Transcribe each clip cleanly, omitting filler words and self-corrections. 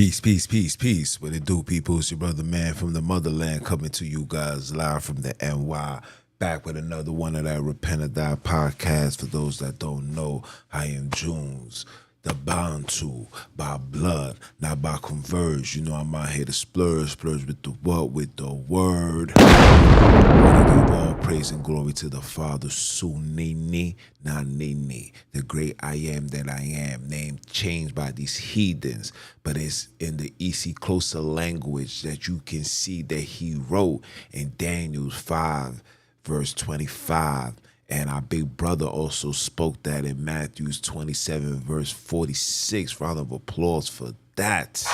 Peace, peace, peace, peace. What it do, people? It's your brother, man, from the motherland, coming to you guys live from the NY. Back with another one of that Repent or Die podcast. For those that don't know, I am Junes, the Bantu, by blood, not by converge. You know I'm out here to splurge with the what? With the word. I want to give all praise and glory to the Father, Sonini, Nanini, the great I am that I am, name changed by these heathens, but it's in the EC closer language that you can see that he wrote in Daniel 5, verse 25. And our big brother also spoke that in Matthew 27, verse 46. Round of applause for that.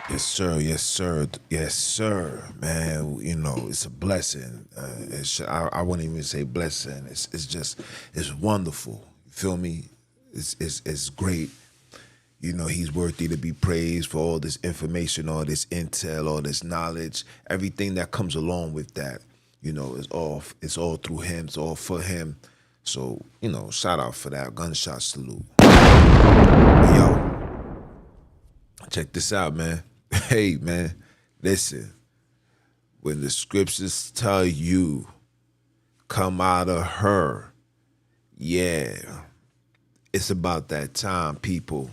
Yes, sir. Yes, sir. Yes, sir. Man, you know, it's a blessing. I wouldn't even say blessing. It's wonderful. You feel me? It's great. You know, he's worthy to be praised for all this information, all this intel, all this knowledge, everything that comes along with that. You know, it's all through him. It's all for him. So, you know, shout out for that. Gunshot salute. Hey, yo, check this out, man. Hey, man, listen. When the scriptures tell you, come out of her, yeah, it's about that time, people.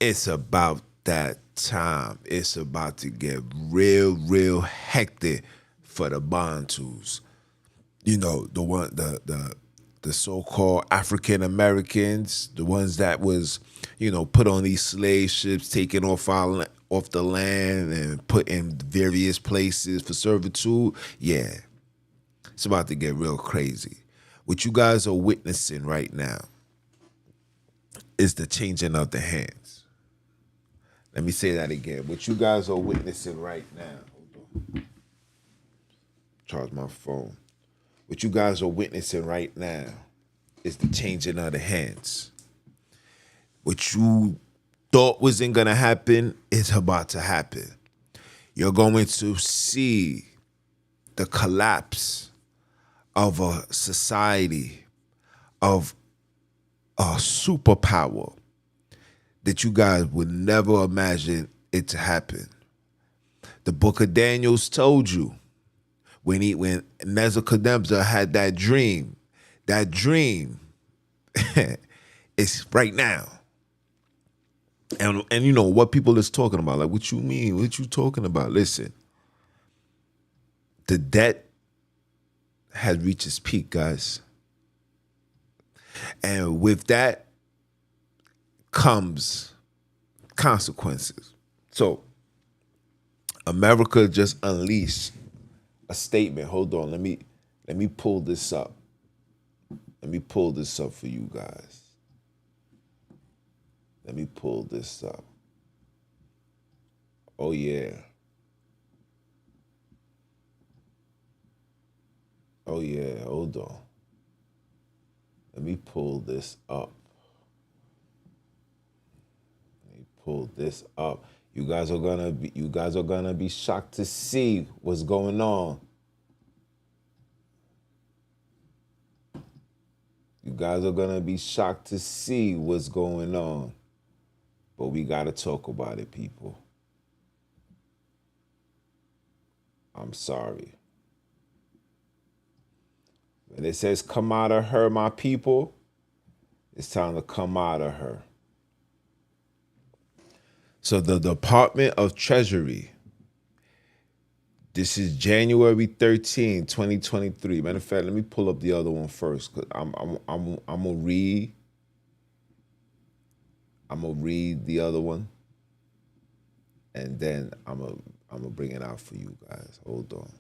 It's about that time. It's about to get real hectic for the Bantus. You know, the so-called African Americans, the ones that was, you know, put on these slave ships, taken off the land and put in various places for servitude. Yeah, it's about to get real crazy. What you guys are witnessing right now is the changing of the hands. Let me say that again. What you guys are witnessing right now. Hold on. Charge my phone. What you guys are witnessing right now is the changing of the hands. What you thought wasn't going to happen is about to happen. You're going to see the collapse of a society, of a superpower that you guys would never imagine it to happen. The book of Daniel's told you when Nebuchadnezzar had that dream is right now. And you know what people is talking about. Like, what you mean? What you talking about? Listen, the debt has reached its peak, guys. And with that comes consequences. So America just unleashed a statement. Hold on, let me pull this up. Let me pull this up for you guys. Let me pull this up. Oh yeah. Oh yeah, hold on. Let me pull this up. Let me pull this up. You guys are gonna be shocked to see what's going on. You guys are gonna be shocked to see what's going on. But we gotta talk about it, people. I'm sorry. When it says come out of her, my people, it's time to come out of her. So the Department of Treasury, this is January 13, 2023. Matter of fact, let me pull up the other one first, because I'm gonna read the other one, and then I'm gonna bring it out for you guys. Hold on.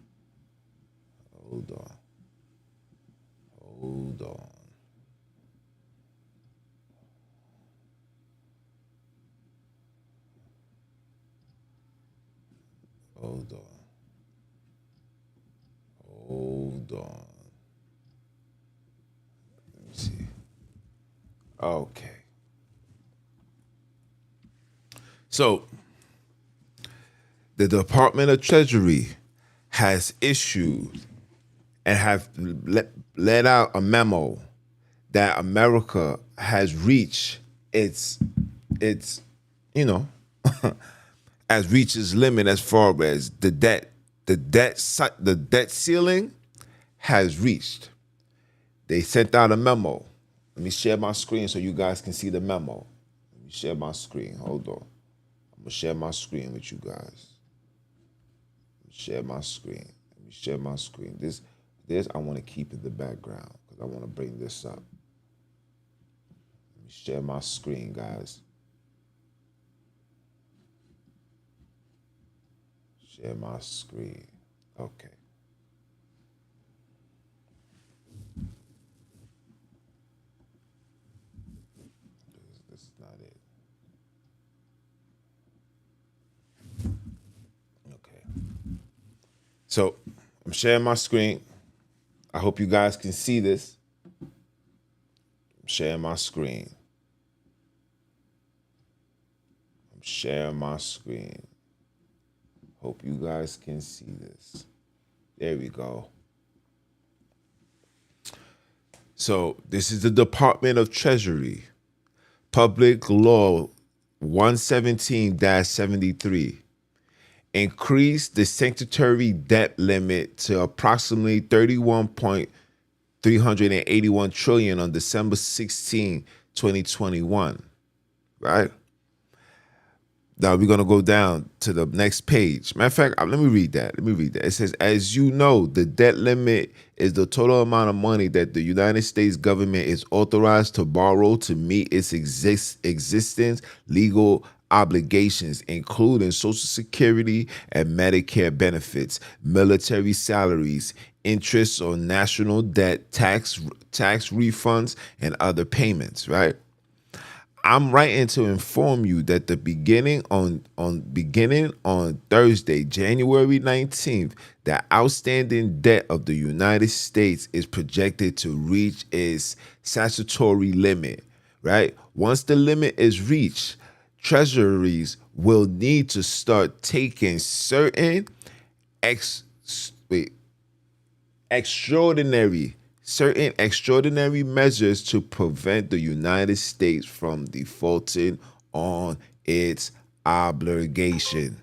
Let me see. Okay. So, the Department of Treasury has issued and have let out a memo that America has reached its you know has reached its limit as far as the debt ceiling has reached. They sent out a memo. Let me share my screen so you guys can see the memo. Let me share my screen. Hold on. I'm gonna share my screen with you guys. Share my screen. Let me share my screen. This I want to keep in the background because I want to bring this up. Let me share my screen, guys. Share my screen. Okay. This is not it. Okay. So I'm sharing my screen. I hope you guys can see this. I'm sharing my screen. I'm sharing my screen. Hope you guys can see this. There we go. So this is the Department of Treasury, Public Law 117-73. Increase the statutory debt limit to approximately 31.381 trillion on December 16, 2021. Right? Now we're going to go down to the next page. Matter of fact, let me read that. It says, as you know, the debt limit is the total amount of money that the United States government is authorized to borrow to meet its existence legal obligations, including Social Security and Medicare benefits, military salaries, interest on national debt, tax refunds, and other payments, right? I'm writing to inform you that the beginning on Thursday, January 19th, the outstanding debt of the United States is projected to reach its statutory limit, right? Once the limit is reached, treasuries will need to start taking certain extraordinary measures to prevent the United States from defaulting on its obligation.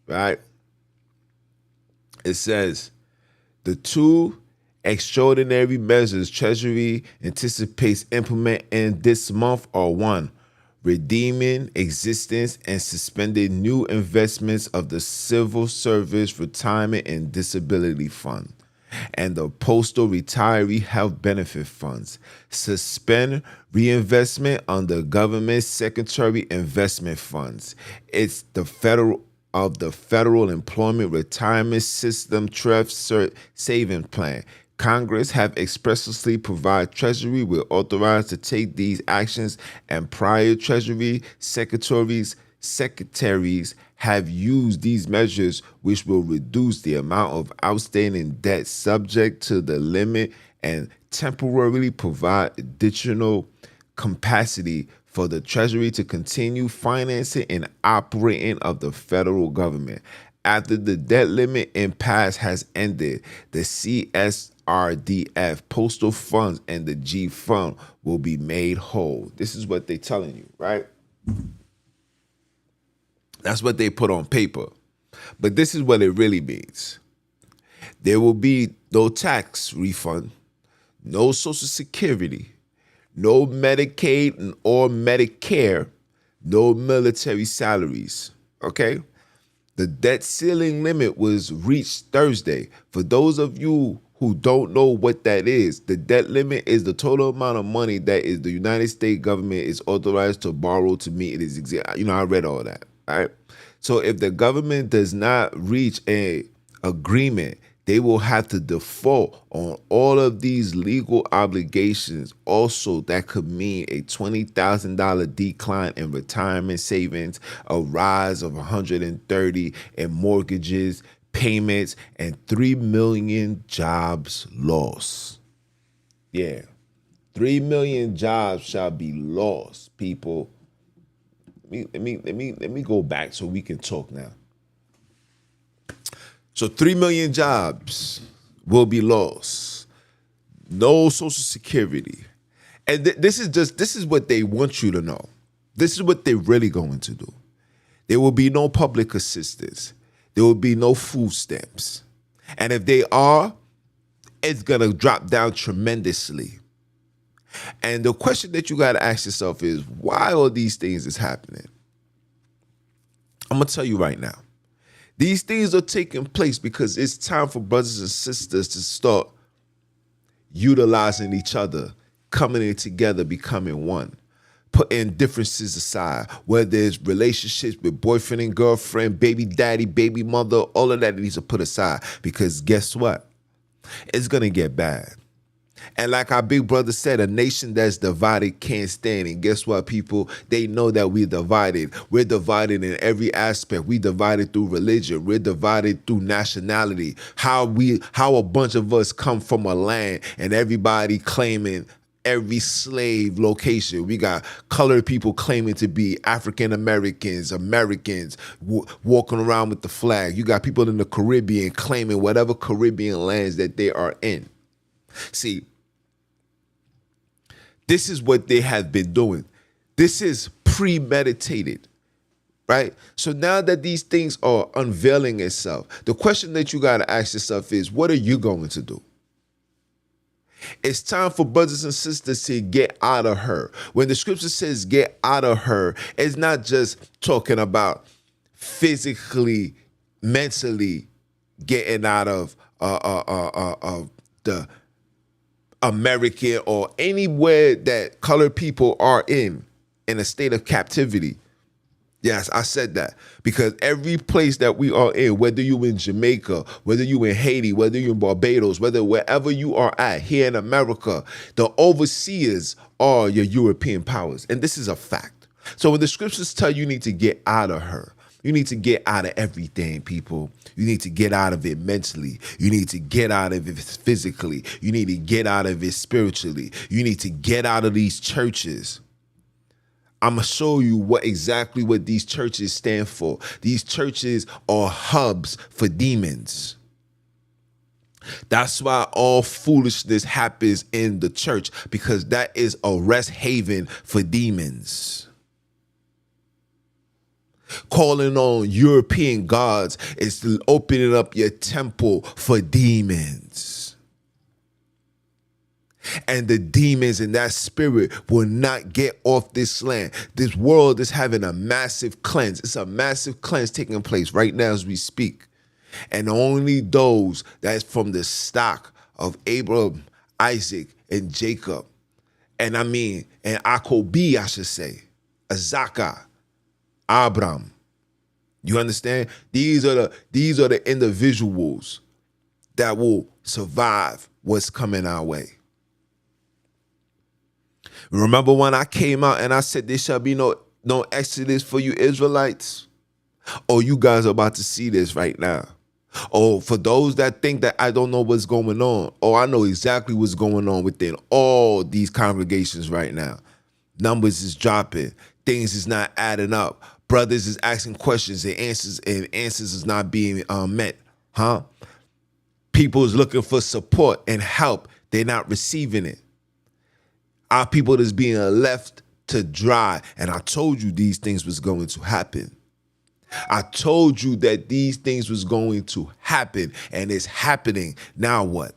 Right? It says the two extraordinary measures Treasury anticipates implementing this month are: one, redeeming existing and suspending new investments of the Civil Service Retirement and Disability Fund and the Postal Retiree Health Benefit Funds. Suspend reinvestment on the government secretary investment funds. It's the Federal Employment Retirement System TREF Savings Plan. Congress have expressly provided Treasury with authorized to take these actions, and prior Treasury secretaries have used these measures, which will reduce the amount of outstanding debt subject to the limit and temporarily provide additional capacity for the Treasury to continue financing and operating of the federal government. After the debt limit impasse has ended, the CSRDF, postal funds, and the G fund will be made whole. This is what they're telling you, right? That's what they put on paper. But this is what it really means. There will be no tax refund, no Social Security, no Medicaid or Medicare, no military salaries, okay? The debt ceiling limit was reached Thursday. For those of you who don't know what that is, the debt limit is the total amount of money that is the United States government is authorized to borrow to meet its I read all that, all right? So if the government does not reach a agreement, they will have to default on all of these legal obligations. Also, that could mean a $20,000 decline in retirement savings, a rise of 130 in mortgages, payments, and 3 million jobs lost. Yeah, 3 million jobs shall be lost, people. Let me go back so we can talk now. So 3 million jobs will be lost. No Social Security. And this is what they want you to know. This is what they're really going to do. There will be no public assistance. There will be no food stamps. And if they are, it's going to drop down tremendously. And the question that you got to ask yourself is, why all these things is happening? I'm going to tell you right now. These things are taking place because it's time for brothers and sisters to start utilizing each other, coming in together, becoming one, putting differences aside, whether it's relationships with boyfriend and girlfriend, baby daddy, baby mother, all of that needs to put aside, because guess what? It's going to get bad. And like our big brother said, a nation that's divided can't stand. And guess what, people? They know that we're divided. We're divided in every aspect. We divided through religion. We're divided through nationality. How a bunch of us come from a land and everybody claiming every slave location. We got colored people claiming to be African Americans, walking around with the flag. You got people in the Caribbean claiming whatever Caribbean lands that they are in. See, this is what they have been doing. This is premeditated, right? So now that these things are unveiling itself, the question that you got to ask yourself is, what are you going to do? It's time for brothers and sisters to get out of her. When the scripture says get out of her, it's not just talking about physically, mentally getting out of the American or anywhere that colored people are in a state of captivity. Yes, I said that, because every place that we are in, whether you in Jamaica, whether you in Haiti, whether you in Barbados, whether wherever you are at here in America, the overseers are your European powers. And this is a fact. So when the scriptures tell you need to get out of her, you need to get out of everything, people. You need to get out of it mentally. You need to get out of it physically. You need to get out of it spiritually. You need to get out of these churches. I'm going to show you exactly what these churches stand for. These churches are hubs for demons. That's why all foolishness happens in the church, because that is a rest haven for demons. Calling on European gods is opening up your temple for demons. And the demons in that spirit will not get off this land. This world is having a massive cleanse. It's a massive cleanse taking place right now as we speak. And only those that's from the stock of Abraham, Isaac, and Jacob, and Akobi, I should say, Azaka, Abraham. You understand? These are the individuals that will survive what's coming our way. Remember when I came out and I said there shall be no exodus for you Israelites? Oh, you guys are about to see this right now. Oh, for those that think that I don't know what's going on, I know exactly what's going on within all these congregations right now. Numbers is dropping. Things is not adding up. Brothers is asking questions and answers is not being met. People is looking for support and help. They're not receiving it. Our people is being left to dry. And I told you these things was going to happen. I told you that these things was going to happen, and it's happening. Now what?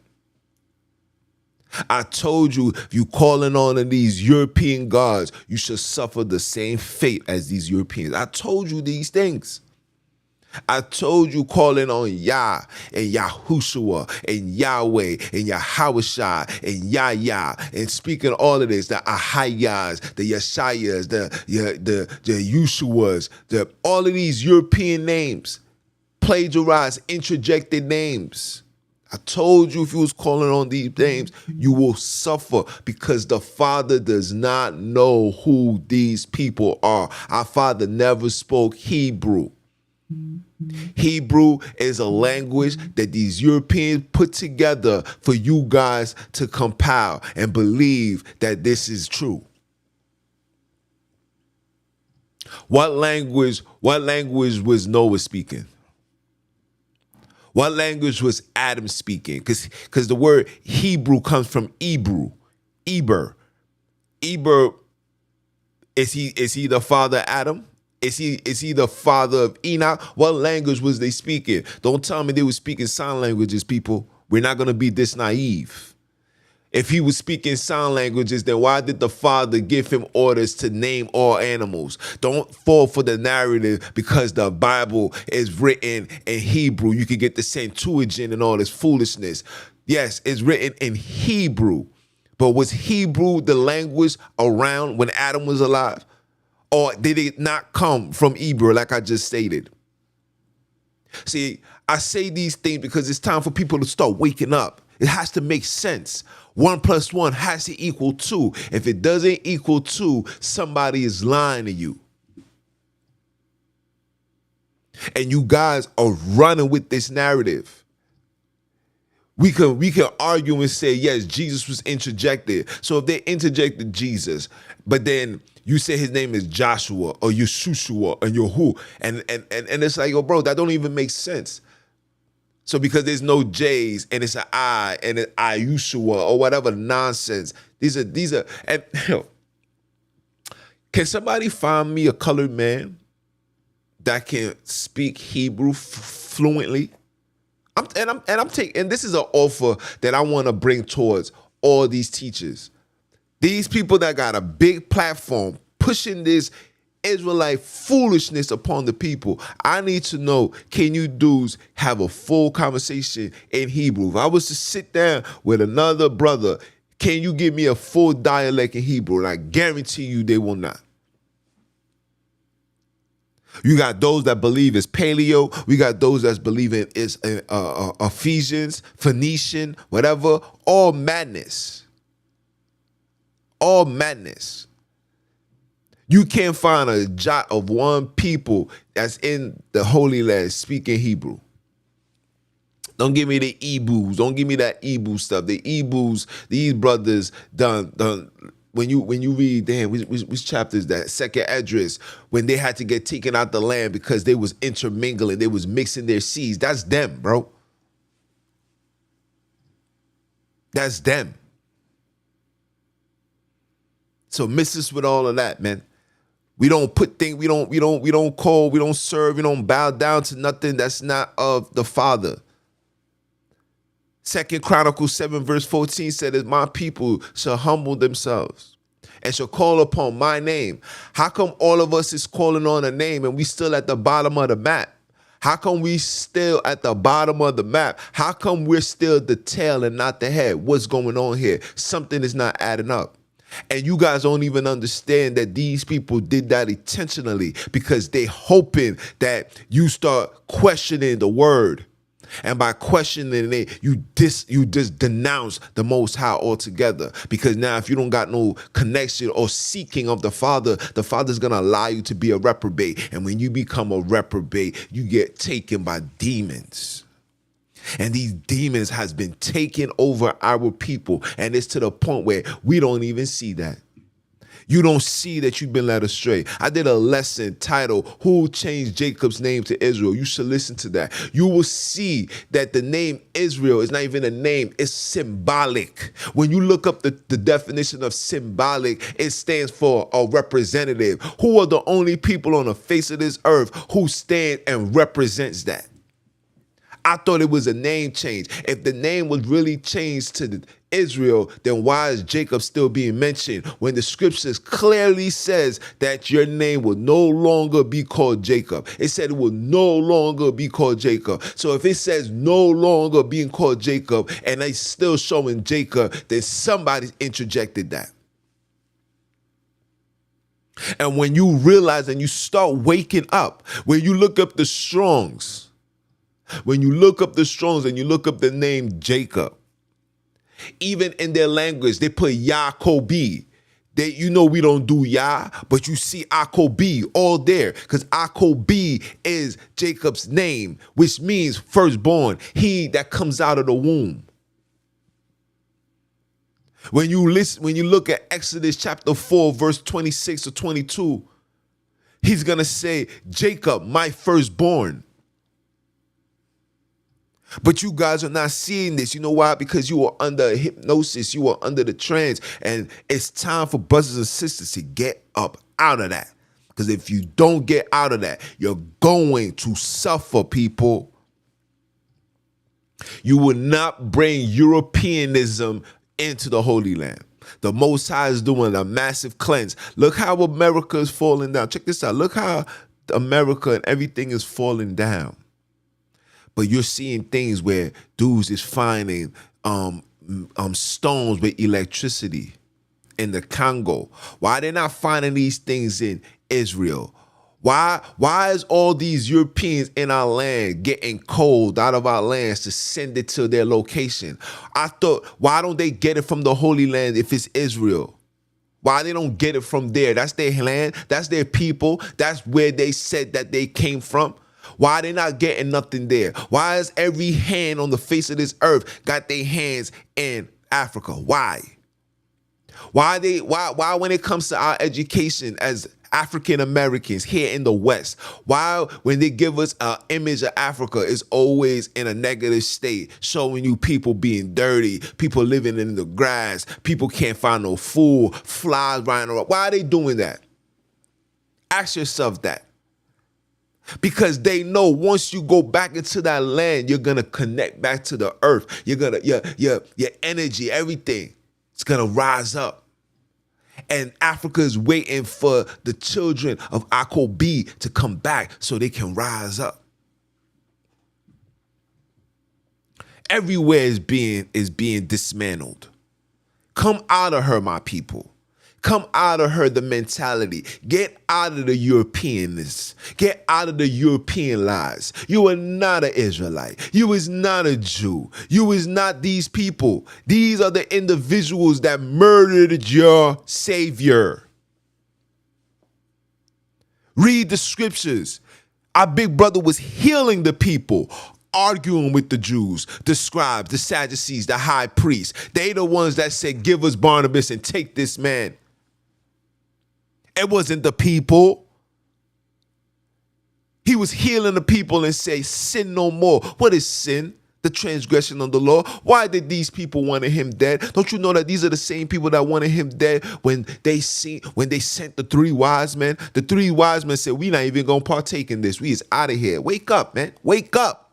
I told you, if you calling on these European gods, you should suffer the same fate as these Europeans. I told you these things. I told you, calling on Yah and Yahushua and Yahweh and Yahawashai and Yah and speaking all of this, the Ahayas, the Yeshayas, the Yushuas, all of these European names, plagiarized, interjected names. I told you, if you was calling on these names, you will suffer, because the Father does not know who these people are. Our Father never spoke Hebrew. Hebrew is a language that these Europeans put together for you guys to compile and believe that this is true. What language was Noah speaking? What language was Adam speaking? Because the word Hebrew comes from Hebrew. Eber. Eber, is he the father of Adam? Is he the father of Enoch? What language was they speaking? Don't tell me they were speaking sign languages, people. We're not gonna be this naive. If he was speaking sign languages, then why did the father give him orders to name all animals? Don't fall for the narrative because the Bible is written in Hebrew. You could get the Septuagint and all this foolishness. Yes, it's written in Hebrew. But was Hebrew the language around when Adam was alive? Or did it not come from Hebrew like I just stated? See, I say these things because it's time for people to start waking up. It has to make sense. 1 + 1 has to equal 2. If it doesn't equal 2, somebody is lying to you. And you guys are running with this narrative. We can argue and say, yes, Jesus was interjected. So if they interjected Jesus, but then you say his name is Joshua or Yeshua or Yehu, and it's like, yo, bro, that don't even make sense. So because there's no J's and it's an I and an IUIC or whatever nonsense. These are and can somebody find me a colored man that can speak Hebrew fluently? I'm taking, and this is an offer that I want to bring towards all these teachers. These people that got a big platform pushing this Israelite foolishness upon the people. I need to know, can you dudes have a full conversation in Hebrew? If I was to sit down with another brother, can you give me a full dialect in Hebrew? And I guarantee you they will not. You got those that believe it's Paleo. We got those that's believing it's Ephesians, Phoenician, whatever. All madness. All madness. You can't find a jot of one people that's in the Holy Land speaking Hebrew. Don't give me the Ebus. Don't give me that Ebu stuff. The Ebus, these brothers done. When you read, damn, which chapter is that? Second Esdras, when they had to get taken out the land because they was intermingling, they was mixing their seeds. That's them, bro. That's them. So miss us with all of that, man. We don't put things, we don't call, we don't serve, we don't bow down to nothing that's not of the Father. 2 Chronicles 7 verse 14 said that my people shall humble themselves and shall call upon my name. How come all of us is calling on a name and we still at the bottom of the map? How come we still at the bottom of the map? How come we're still the tail and not the head? What's going on here? Something is not adding up. And you guys don't even understand that these people did that intentionally because they hoping that you start questioning the word. And by questioning it, you just denounce the Most High altogether. Because now if you don't got no connection or seeking of the Father's going to allow you to be a reprobate. And when you become a reprobate, you get taken by demons. And these demons has been taking over our people. And it's to the point where we don't even see that. You don't see that you've been led astray. I did a lesson titled, Who Changed Jacob's Name to Israel? You should listen to that. You will see that the name Israel is not even a name. It's symbolic. When you look up the definition of symbolic, it stands for a representative. Who are the only people on the face of this earth who stand and represents that? I thought it was a name change. If the name was really changed to Israel, then why is Jacob still being mentioned when the scriptures clearly says that your name will no longer be called Jacob? It said it will no longer be called Jacob. So if it says no longer being called Jacob and they still showing Jacob, then somebody interjected that. And when you realize and you start waking up, when you look up the Strongs, when you look up the Strongs and you look up the name Jacob, even in their language, they put Akobi. We don't do Yah, but you see Akobi all there because Akobi is Jacob's name, which means firstborn, he that comes out of the womb. When you look at Exodus chapter 4, verse 26 or 22, he's going to say, Jacob, my firstborn. But you guys are not seeing this. You know why? Because you are under hypnosis. You are under the trance. And it's time for brothers and sisters to get up out of that. Because if you don't get out of that, you're going to suffer, people. You will not bring Europeanism into the Holy Land. The Most High is doing a massive cleanse. Look how America is falling down. Check this out. Look how America and everything is falling down. But you're seeing things where dudes is finding stones with electricity in the Congo. Why they're not finding these things in Israel? Why is all these Europeans in our land getting coal out of our lands to send it to their location? I thought, why don't they get it from the Holy Land if it's Israel? Why they don't get it from there? That's their land. That's their people. That's where they said that they came from. Why they not getting nothing there? Why is every hand on the face of this earth got their hands in Africa? Why? Why when it comes to our education as African Americans here in the West, why when they give us an image of Africa is always in a negative state, showing you people being dirty, people living in the grass, people can't find no food, flies running around. Why are they doing that? Ask yourself that. Because they know once you go back into that land, you're gonna connect back to the earth. You're gonna your energy, everything, it's gonna rise up. And Africa is waiting for the children of Akobi to come back so they can rise up. Everywhere is being dismantled. Come out of her, my people. Come out of her, the mentality. Get out of the Europeanness. Get out of the European lies. You are not an Israelite. You is not a Jew. You is not these people. These are the individuals that murdered your Savior. Read the scriptures. Our big brother was healing the people, arguing with the Jews, the scribes, the Sadducees, the high priests. They the ones that said, give us Barnabas and take this man. It wasn't the people. He was healing the people and say, sin no more. What is sin? The transgression of the law. Why did these people want him dead? Don't you know that these are the same people that wanted him dead when they sent the three wise men? The three wise men said, we're not even going to partake in this. We is out of here. Wake up, man. Wake up.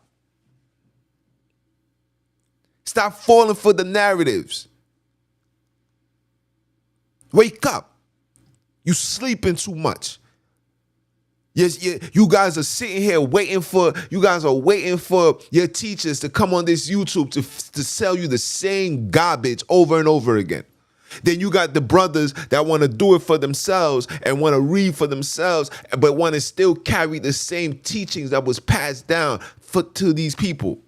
Stop falling for the narratives. Wake up. You sleeping too much. Yes, you guys are sitting here waiting for your teachers to come on this YouTube to sell you the same garbage over and over again. Then you got the brothers that want to do it for themselves and want to read for themselves, but want to still carry the same teachings that was passed down to these people.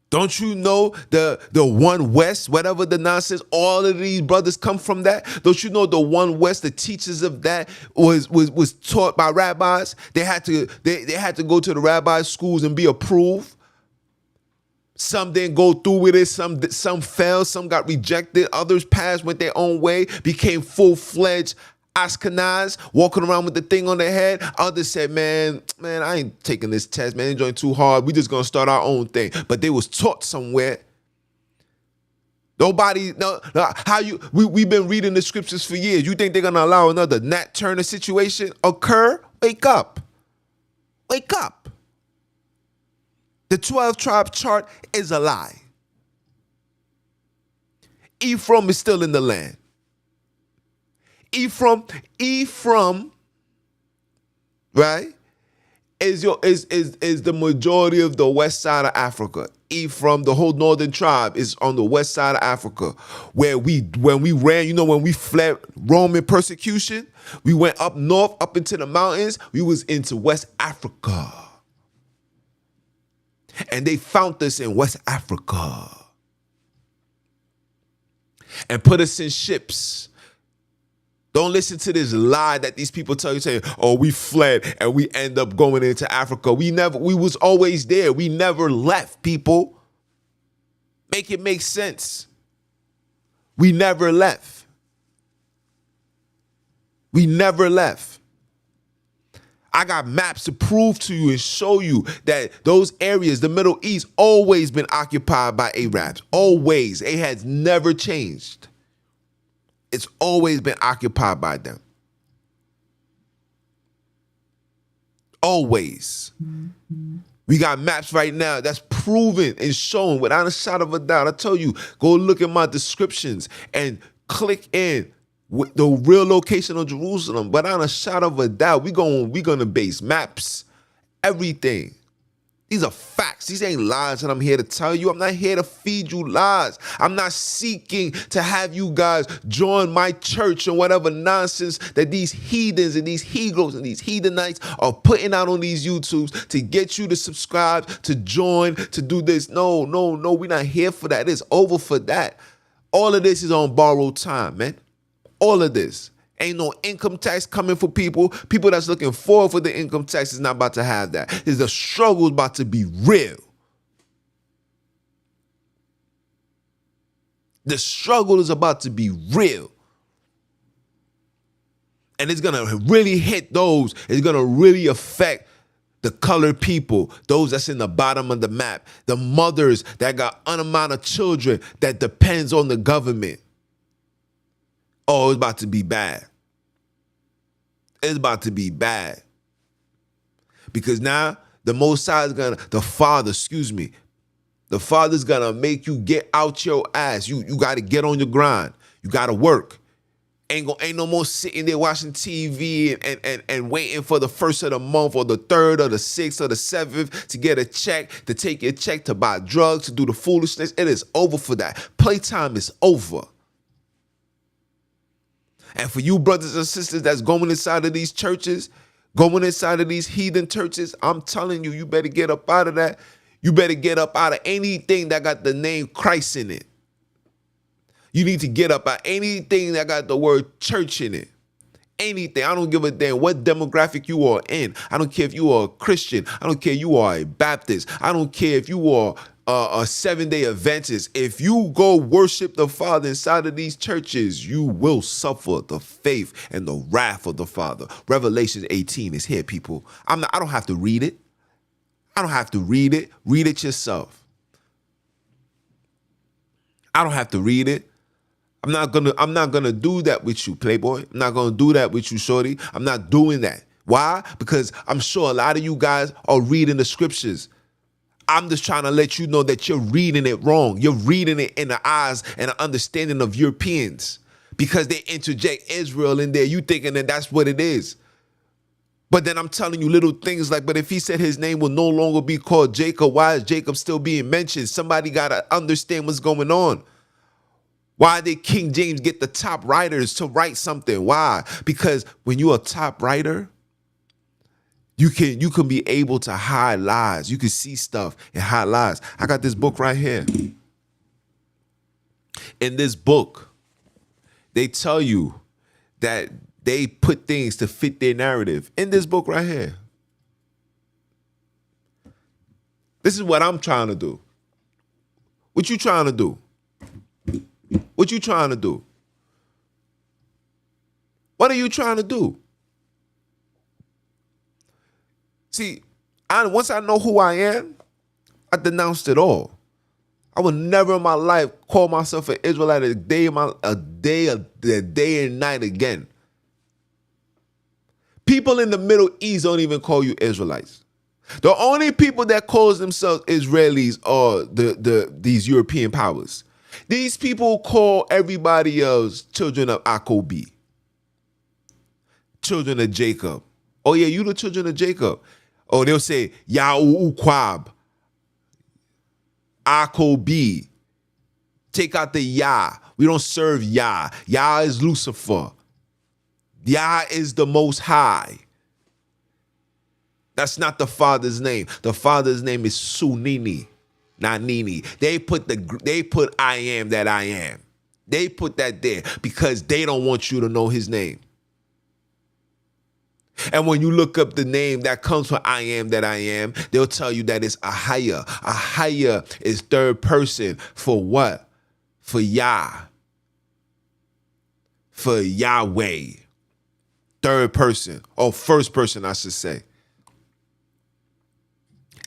Don't you know the One West, whatever the nonsense, all of these brothers come from that? Don't you know the One West, the teachers of that was taught by rabbis? They had to go to the rabbi schools and be approved. Some didn't go through with it, some fell, some got rejected, others passed, went their own way, became full-fledged Ashkenaz, walking around with the thing on their head. Others said, man, I ain't taking this test, man. Enjoying too hard. We just gonna start our own thing. But they was taught somewhere. We've been reading the scriptures for years. You think they're gonna allow another Nat Turner situation occur? Wake up. Wake up. The 12 tribe chart is a lie. Ephraim is still in the land. Ephraim, right, is the majority of the west side of Africa. Ephraim, the whole northern tribe, is on the west side of Africa, when we ran, when we fled Roman persecution, we went up north, up into the mountains, we was into West Africa. And they found us in West Africa and put us in ships. Don't listen to this lie that these people tell you, saying, oh, we fled and we end up going into Africa. We was always there. We never left, people. Make it make sense. We never left. We never left. I got maps to prove to you and show you that those areas, the Middle East, always been occupied by Arabs. Always. It has never changed. It's always been occupied by them. Always. We got maps right now that's proven and shown without a shot of a doubt. I tell you, go look at my descriptions and click in with the real location of Jerusalem. Without a shot of a doubt, we're gonna base maps, everything. These are facts. These ain't lies that I'm here to tell you. I'm not here to feed you lies. I'm not seeking to have you guys join my church or whatever nonsense that these heathens and these Hebrews and these heathenites are putting out on these YouTubes to get you to subscribe, to join, to do this. No, we're not here for that. It's over for that. All of this is on borrowed time, man. All of this. Ain't no income tax coming for people. People that's looking forward for the income tax is not about to have that. The struggle is about to be real. The struggle is about to be real. And it's going to really hit those. It's going to really affect the colored people, those that's in the bottom of the map, the mothers that got unamount of children that depends on the government. Oh, it's about to be bad. It's about to be bad. Because now the Most High is the Father's gonna make you get out your ass. You gotta get on your grind. You gotta work. Ain't no more sitting there watching TV and waiting for the first of the month or the third or the sixth or the seventh to get a check, to take your check, to buy drugs, to do the foolishness. It is over for that. Playtime is over. And for you brothers and sisters that's going inside of these churches, going inside of these heathen churches, I'm telling you, you better get up out of that. You better get up out of anything that got the name Christ in it. You need to get up out of anything that got the word church in it. Anything. I don't give a damn what demographic you are in. I don't care if you are a Christian. I don't care if you are a Baptist. I don't care if you are a 7-day Adventist. If you go worship the Father inside of these churches, you will suffer the faith and the wrath of the Father. Revelation 18 is here, people. I don't have to read it. I don't have to read it. Read it yourself. I don't have to read it. I'm not gonna do that with you, Playboy. I'm not gonna do that with you, Shorty. I'm not doing that. Why? Because I'm sure a lot of you guys are reading the scriptures. I'm just trying to let you know that you're reading it wrong. You're reading it in the eyes and the understanding of Europeans because they interject Israel in there. You thinking that that's what it is. But then I'm telling you little things like, but if he said his name will no longer be called Jacob, why is Jacob still being mentioned? Somebody got to understand what's going on. Why did King James get the top writers to write something? Why? Because when you're a top writer, you can be able to hide lies. You can see stuff and hide lies. I got this book right here. In this book, they tell you that they put things to fit their narrative. In this book right here. This is what I'm trying to do. What you trying to do? What you trying to do? What are you trying to do? See, once I know who I am, I denounced it all. I would never in my life call myself an Israelite a day and night again. People in the Middle East don't even call you Israelites. The only people that calls themselves Israelis are these European powers. These people call everybody else children of Akobi, children of Jacob. Oh yeah, you the children of Jacob. Oh, they'll say Yahukwab, Akobi. Take out the Yah. We don't serve Yah. Yah is Lucifer. Yah is the Most High. That's not the Father's name. The Father's name is Sonini. Nanini. They put I am that I am. They put that there because they don't want you to know his name. And when you look up the name that comes from I am that I am, they'll tell you that it's Ahaya. Ahaya is third person for what? For Yah. For Yahweh. third person, or first person, I should say.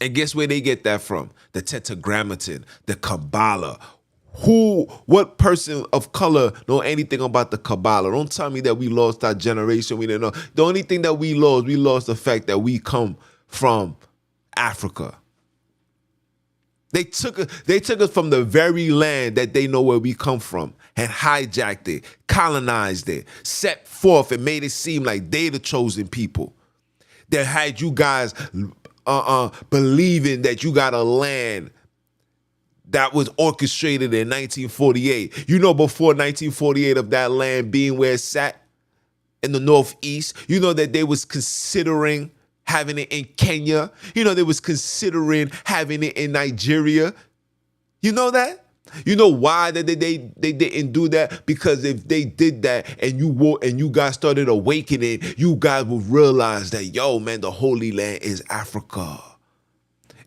And guess where they get that from? The Tetragrammaton, the Kabbalah. What person of color know anything about the Kabbalah? Don't tell me that we lost our generation. We didn't know. The only thing that we lost the fact that we come from Africa. They took us from the very land that they know where we come from and hijacked it, colonized it, set forth and made it seem like they the chosen people. That had you guys believing that you got a land that was orchestrated in 1948. You know, before 1948 of that land being where it sat in the Northeast, you know that they was considering having it in Kenya. You know, they was considering having it in Nigeria. You know that? You know why that they didn't do that? Because if they did that and you guys started awakening, you guys would realize that, yo, man, the Holy Land is Africa.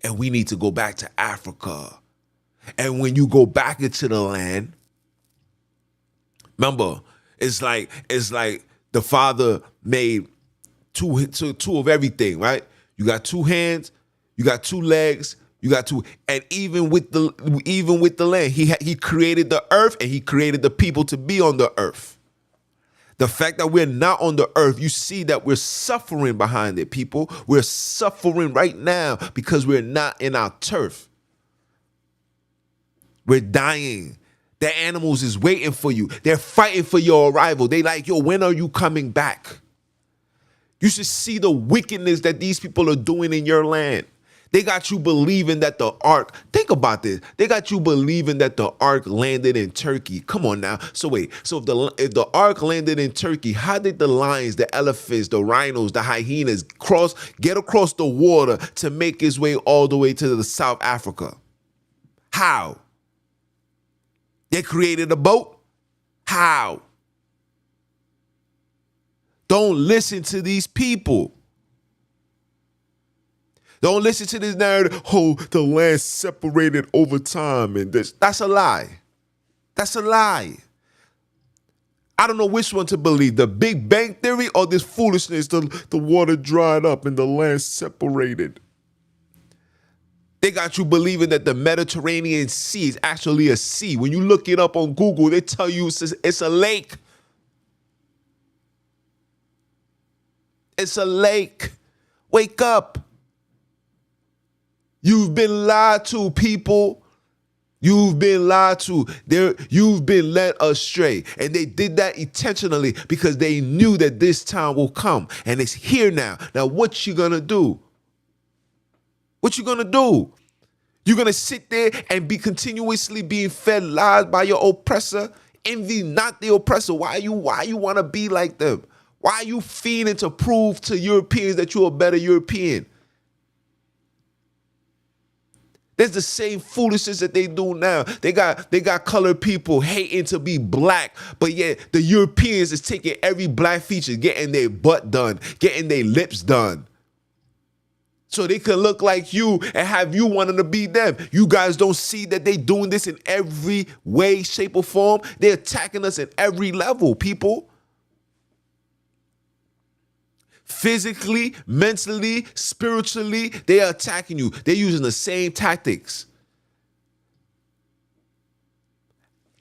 And we need to go back to Africa. And when you go back into the land, remember, it's like the Father made two of everything, right? You got two hands, you got two legs, you got two, and even with the land, he created the earth and he created the people to be on the earth. The fact that we're not on the earth, you see that we're suffering behind it, people. We're suffering right now because we're not in our turf. We're dying. The animals is waiting for you. They're fighting for your arrival. They like, yo, when are you coming back? You should see the wickedness that these people are doing in your land. They got you believing that the ark, think about this. They got you believing that the ark landed in Turkey. Come on now. So wait, so if the ark landed in Turkey, how did the lions, the elephants, the rhinos, the hyenas get across the water to make its way all the way to the South Africa? How? They created a boat? How? Don't listen to these people. Don't listen to this narrative, oh, the land separated over time and this. That's a lie. That's a lie. I don't know which one to believe, the Big Bang Theory or this foolishness, the water dried up and the land separated. They got you believing that the Mediterranean Sea is actually a sea. When you look it up on Google, they tell you it's a lake. It's a lake. Wake up. You've been lied to, people. You've been lied to. You've been led astray. And they did that intentionally because they knew that this time will come. And it's here now. Now, what you gonna do? What you gonna do? You're gonna sit there and be continuously being fed lies by your oppressor? Envy not the oppressor. Why you wanna be like them? Why are you feeding to prove to Europeans that you're a better European? There's the same foolishness that they do now. They got colored people hating to be black, but yet the Europeans is taking every black feature, getting their butt done, getting their lips done. So they can look like you and have you wanting to be them. You guys don't see that they doing this in every way, shape, or form? They're attacking us at every level, people. Physically, mentally, spiritually, they are attacking you. They're using the same tactics.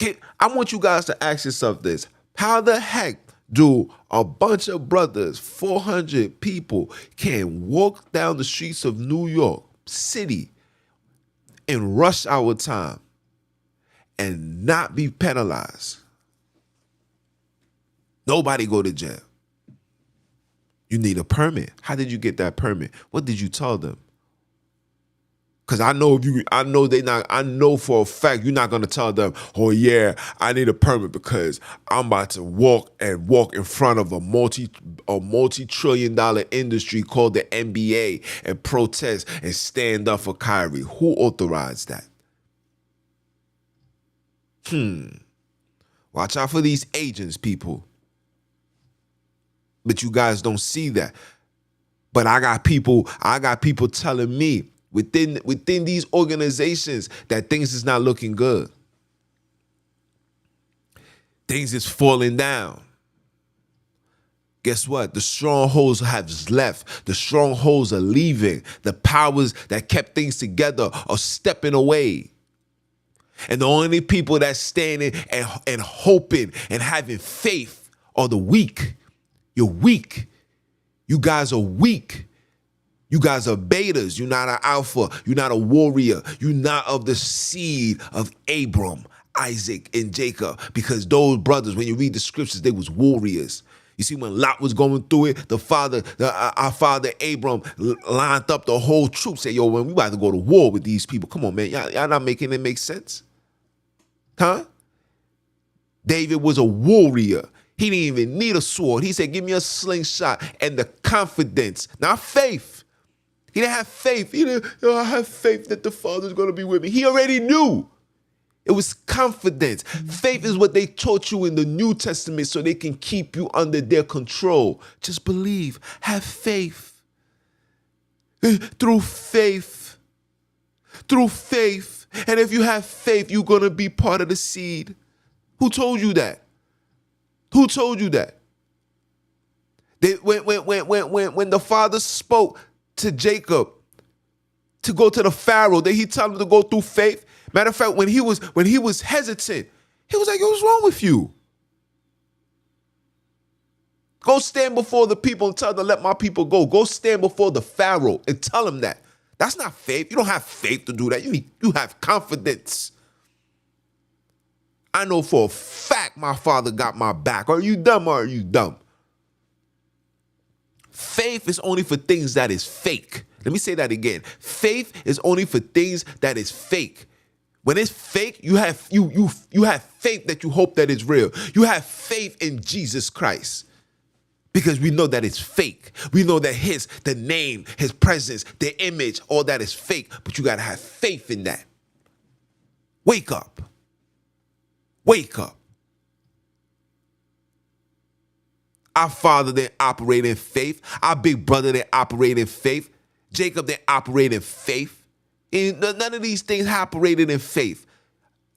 I want you guys to ask yourself this. How the heck do a bunch of brothers, 400 people, can walk down the streets of New York City in rush hour time and not be penalized? Nobody go to jail. You need a permit. How did you get that permit? What did you tell them? Because I know for a fact you're not gonna tell them, oh yeah, I need a permit because I'm about to walk in front of a multi-trillion-dollar industry called the NBA and protest and stand up for Kyrie. Who authorized that? Watch out for these agents, people. But you guys don't see that. But I got people telling me within these organizations that things is not looking good. Things is falling down. Guess what? The strongholds have left. The strongholds are leaving. The powers that kept things together are stepping away. And the only people that's standing and hoping and having faith are the weak. You're weak. You guys are weak. You guys are betas. You're not an alpha. You're not a warrior. You're not of the seed of Abram, Isaac, and Jacob. Because those brothers, when you read the scriptures, they was warriors. You see, when Lot was going through it, our father Abram lined up the whole troop, said, yo, man, we about to go to war with these people. Come on, man. Y'all not making it make sense? Huh? David was a warrior. He didn't even need a sword. He said, give me a slingshot and the confidence, not faith. He didn't have faith. He didn't, I have faith that the Father's going to be with me. He already knew. It was confidence. Faith is what they taught you in the New Testament so they can keep you under their control. Just believe. Have faith. Through faith. Through faith. And if you have faith, you're going to be part of the seed. Who told you that? Who told you that? When the Father spoke to Jacob to go to the Pharaoh, did he tell him to go through faith? Matter of fact, when he was hesitant, he was like, yo, what's wrong with you? Go stand before the people and tell them to let my people go. Go stand before the Pharaoh and tell him that. That's not faith. You don't have faith to do that. You have confidence. I know for a fact my father got my back. Are you dumb or are you dumb? Faith is only for things that is fake. Let me say that again. Faith is only for things that is fake. When it's fake, you have faith that you hope that it's real. You have faith in Jesus Christ because we know that it's fake. We know that the name, his presence, the image, all that is fake, but you got to have faith in that. Wake up. Wake up. Our father didn't operate in faith. Our big brother didn't operate in faith. Jacob didn't operate in faith. And none of these things operated in faith.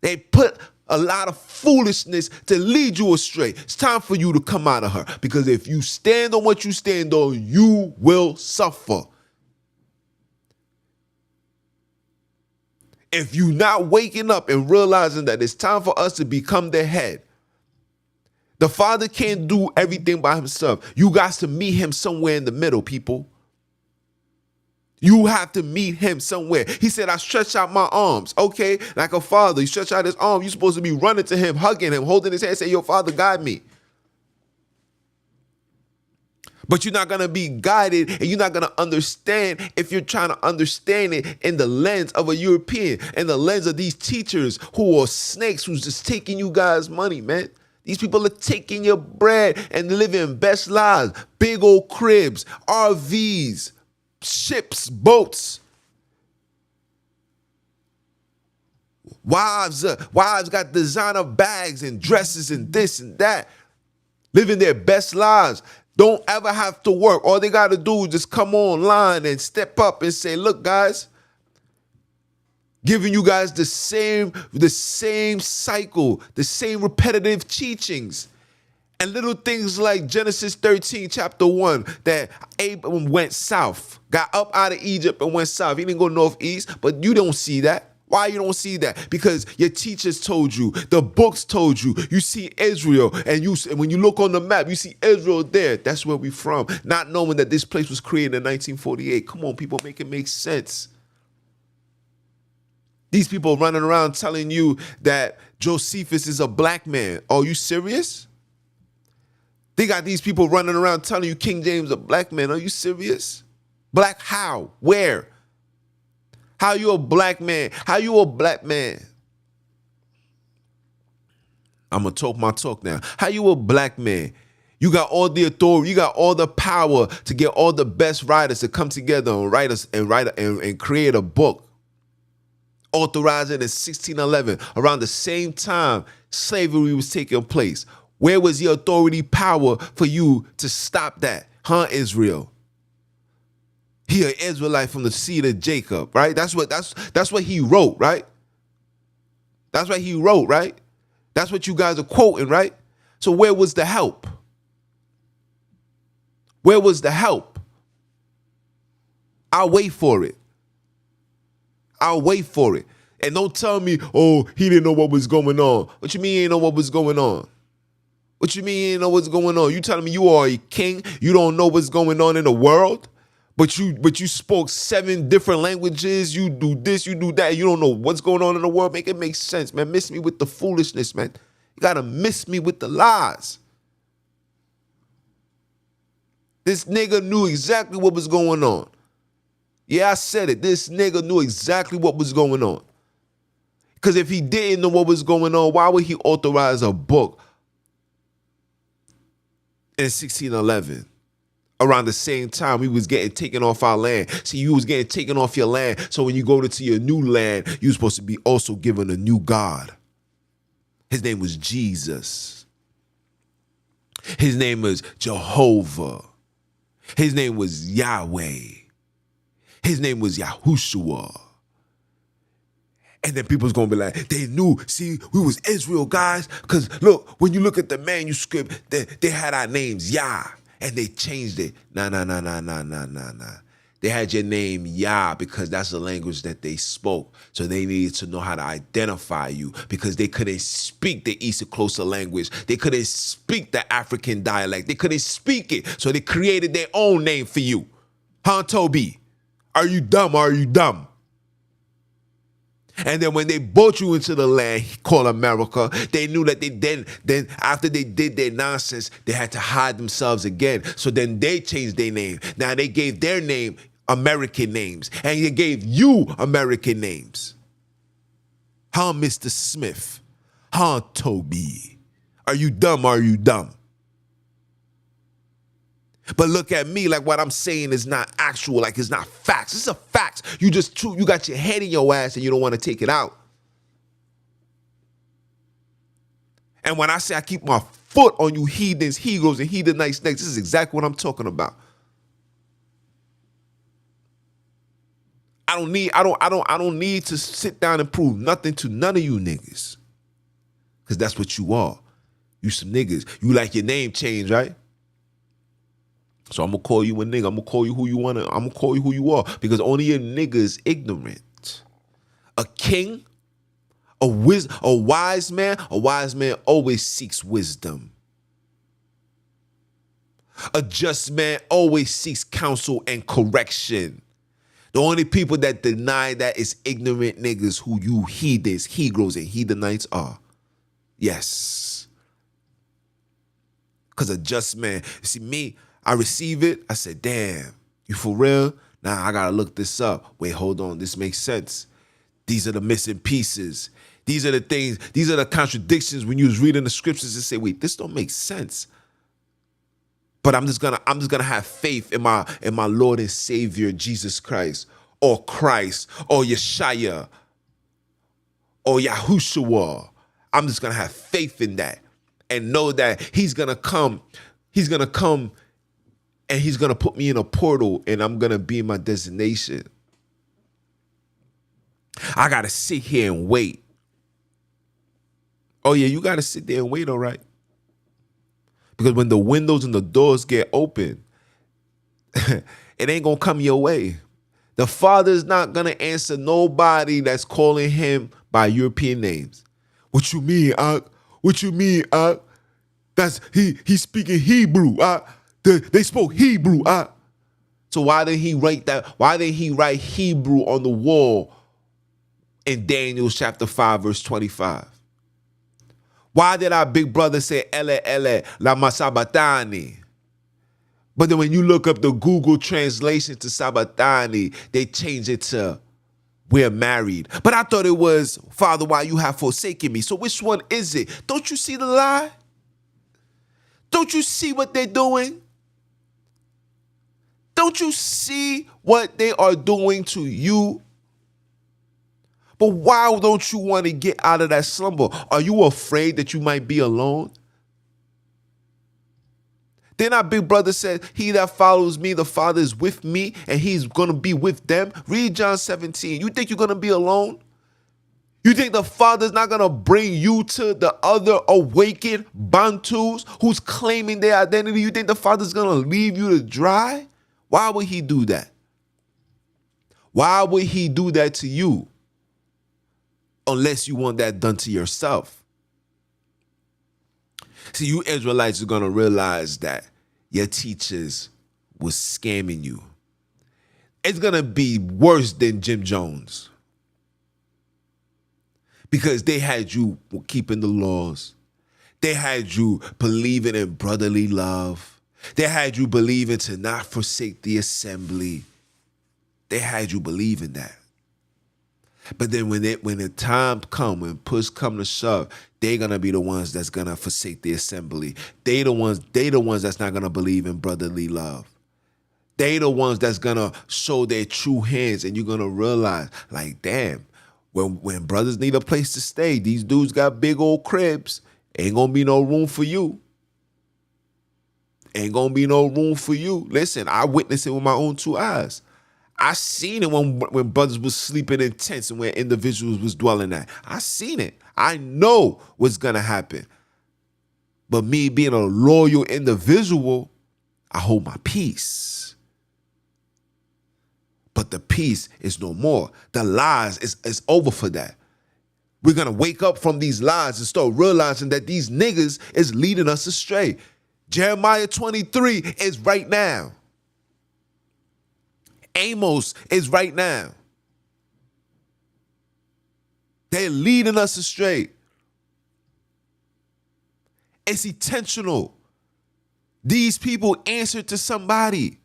They put a lot of foolishness to lead you astray. It's time for you to come out of her. Because if you stand on what you stand on, you will suffer. If you're not waking up and realizing that it's time for us to become the head, the Father can't do everything by himself. You got to meet him somewhere in the middle, people. You have to meet him somewhere. He said, I stretch out my arms. Okay, like a father, you stretch out his arm. You're supposed to be running to him, hugging him, holding his hand, say, yo, Father, guide me. But you're not going to be guided and you're not going to understand if you're trying to understand it in the lens of a European, in the lens of these teachers who are snakes, who's just taking you guys' money, man. These people are taking your bread and living best lives, big old cribs, RVs, ships, boats. Wives got designer bags and dresses and this and that, living their best lives. Don't ever have to work. All they got to do is just come online and step up and say, look, guys, giving you guys the same cycle, the same repetitive teachings. And little things like Genesis 13, chapter 1, that Abram went south, got up out of Egypt and went south. He didn't go northeast, but you don't see that. Why you don't see that? Because your teachers told you, the books told you. You see Israel, and when you look on the map, you see Israel there. That's where we from. Not knowing that this place was created in 1948. Come on, people, make it make sense. These people running around telling you that Josephus is a black man. Are you serious? They got these people running around telling you King James a black man. Are you serious? Black how? Where? How you a black man? How you a black man? I'm going to talk my talk now. How you a black man? You got all the authority. You got all the power to get all the best writers to come together and write create a book. Authorized it in 1611, around the same time slavery was taking place. Where was the authority power for you to stop that? Huh, Israel? He an Israelite from the seed of Jacob, right? That's what he wrote, right? That's what he wrote, right? That's what you guys are quoting, right? So where was the help? Where was the help? I'll wait for it. I'll wait for it. And don't tell me, oh, he didn't know what was going on. What you mean he didn't know what was going on? What you mean he didn't know what's going on? You telling me you are a king? You don't know what's going on in the world? But you spoke 7 different languages. You do this, you do that. You don't know what's going on in the world. Make it make sense, man. Miss me with the foolishness, man. You got to miss me with the lies. This nigga knew exactly what was going on. Yeah, I said it. This nigga knew exactly what was going on. Because if he didn't know what was going on, why would he authorize a book in 1611? Around the same time we was getting taken off our land. See, you was getting taken off your land. So when you go to your new land, you're supposed to be also given a new God. His name was Jesus. His name was Jehovah. His name was Yahweh. His name was Yahushua. And then people's going to be like, they knew, see, we was Israel, guys. Because look, when you look at the manuscript, they had our names, Yah. And they changed it. Nah. They had your name Yah because that's the language that they spoke. So they needed to know how to identify you because they couldn't speak the East Xhosa language. They couldn't speak the African dialect. They couldn't speak it. So they created their own name for you. Huh, Toby? Are you dumb or are you dumb? And then when they brought you into the land called America, they knew that they then after they did their nonsense, they had to hide themselves again. So then they changed their name. Now they gave their name American names. And they gave you American names. Huh, Mr. Smith? Huh, Toby? Are you dumb or are you dumb? But look at me, like what I'm saying is not actual, like it's not facts. It's a fact. You got your head in your ass and you don't want to take it out. And when I say I keep my foot on you heathens, Hebrews, and heathenites next, this is exactly what I'm talking about. I don't need to sit down and prove nothing to none of you niggas. Because that's what you are. You some niggas. You like your name changed, right? So I'm going to call you a nigga. I'm going to call you who you want to. I'm going to call you who you are. Because only a nigga is ignorant. A king, a wise man always seeks wisdom. A just man always seeks counsel and correction. The only people that deny that is ignorant niggas who you heathens, Hebrews, and heathenites are. Yes. Because a just man, see me, I receive it. I said, damn, you for real? Nah, I got to look this up. Wait, hold on. This makes sense. These are the missing pieces. These are the things. These are the contradictions when you was reading the scriptures and say, wait, this don't make sense. But I'm just gonna have faith in my Lord and Savior, Jesus Christ or Yeshaya or Yahushua. I'm just going to have faith in that and know that he's going to come. He's going to come. And he's going to put me in a portal and I'm going to be in my destination. I got to sit here and wait. Oh, yeah, you got to sit there and wait, all right? Because when the windows and the doors get open, it ain't going to come your way. The Father's not going to answer nobody that's calling him by European names. What you mean, What you mean, That's he's speaking Hebrew, They spoke Hebrew. So why didn't he write that? Why didn't he write Hebrew on the wall in Daniel chapter 5, verse 25? Why did our big brother say Ele lama sabatani? But then when you look up the Google translation to sabatani, they change it to we're married. But I thought it was, Father, why you have forsaken me? So which one is it? Don't you see the lie? Don't you see what they're doing? Don't you see what they are doing to you? But why don't you want to get out of that slumber? Are you afraid that you might be alone? Then our big brother said, he that follows me, the Father is with me, and he's going to be with them. Read John 17. You think you're going to be alone? You think the Father's not going to bring you to the other awakened Bantus who's claiming their identity? You think the Father's going to leave you to dry? Why would he do that? Why would he do that to you? Unless you want that done to yourself. See, you Israelites are going to realize that your teachers was scamming you. It's going to be worse than Jim Jones. Because they had you keeping the laws. They had you believing in brotherly love. They had you believing to not forsake the assembly. They had you believe in that. But then when the time come, when push come to shove, they're gonna be the ones that's gonna forsake the assembly. They the ones that's not gonna believe in brotherly love. They the ones that's gonna show their true hands, and you're gonna realize, like, damn, when brothers need a place to stay, these dudes got big old cribs. Ain't gonna be no room for you. Ain't gonna be no room for you. Listen, I witnessed it with my own two eyes. I seen it when brothers was sleeping in tents and where individuals was dwelling at. I seen it. I know what's gonna happen. But me being a loyal individual, I hold my peace. But the peace is no more. The lies is over for that. We're gonna wake up from these lies and start realizing that these niggas is leading us astray. Jeremiah 23 is right now. Amos is right now. They're leading us astray. It's intentional. These people answer to somebody.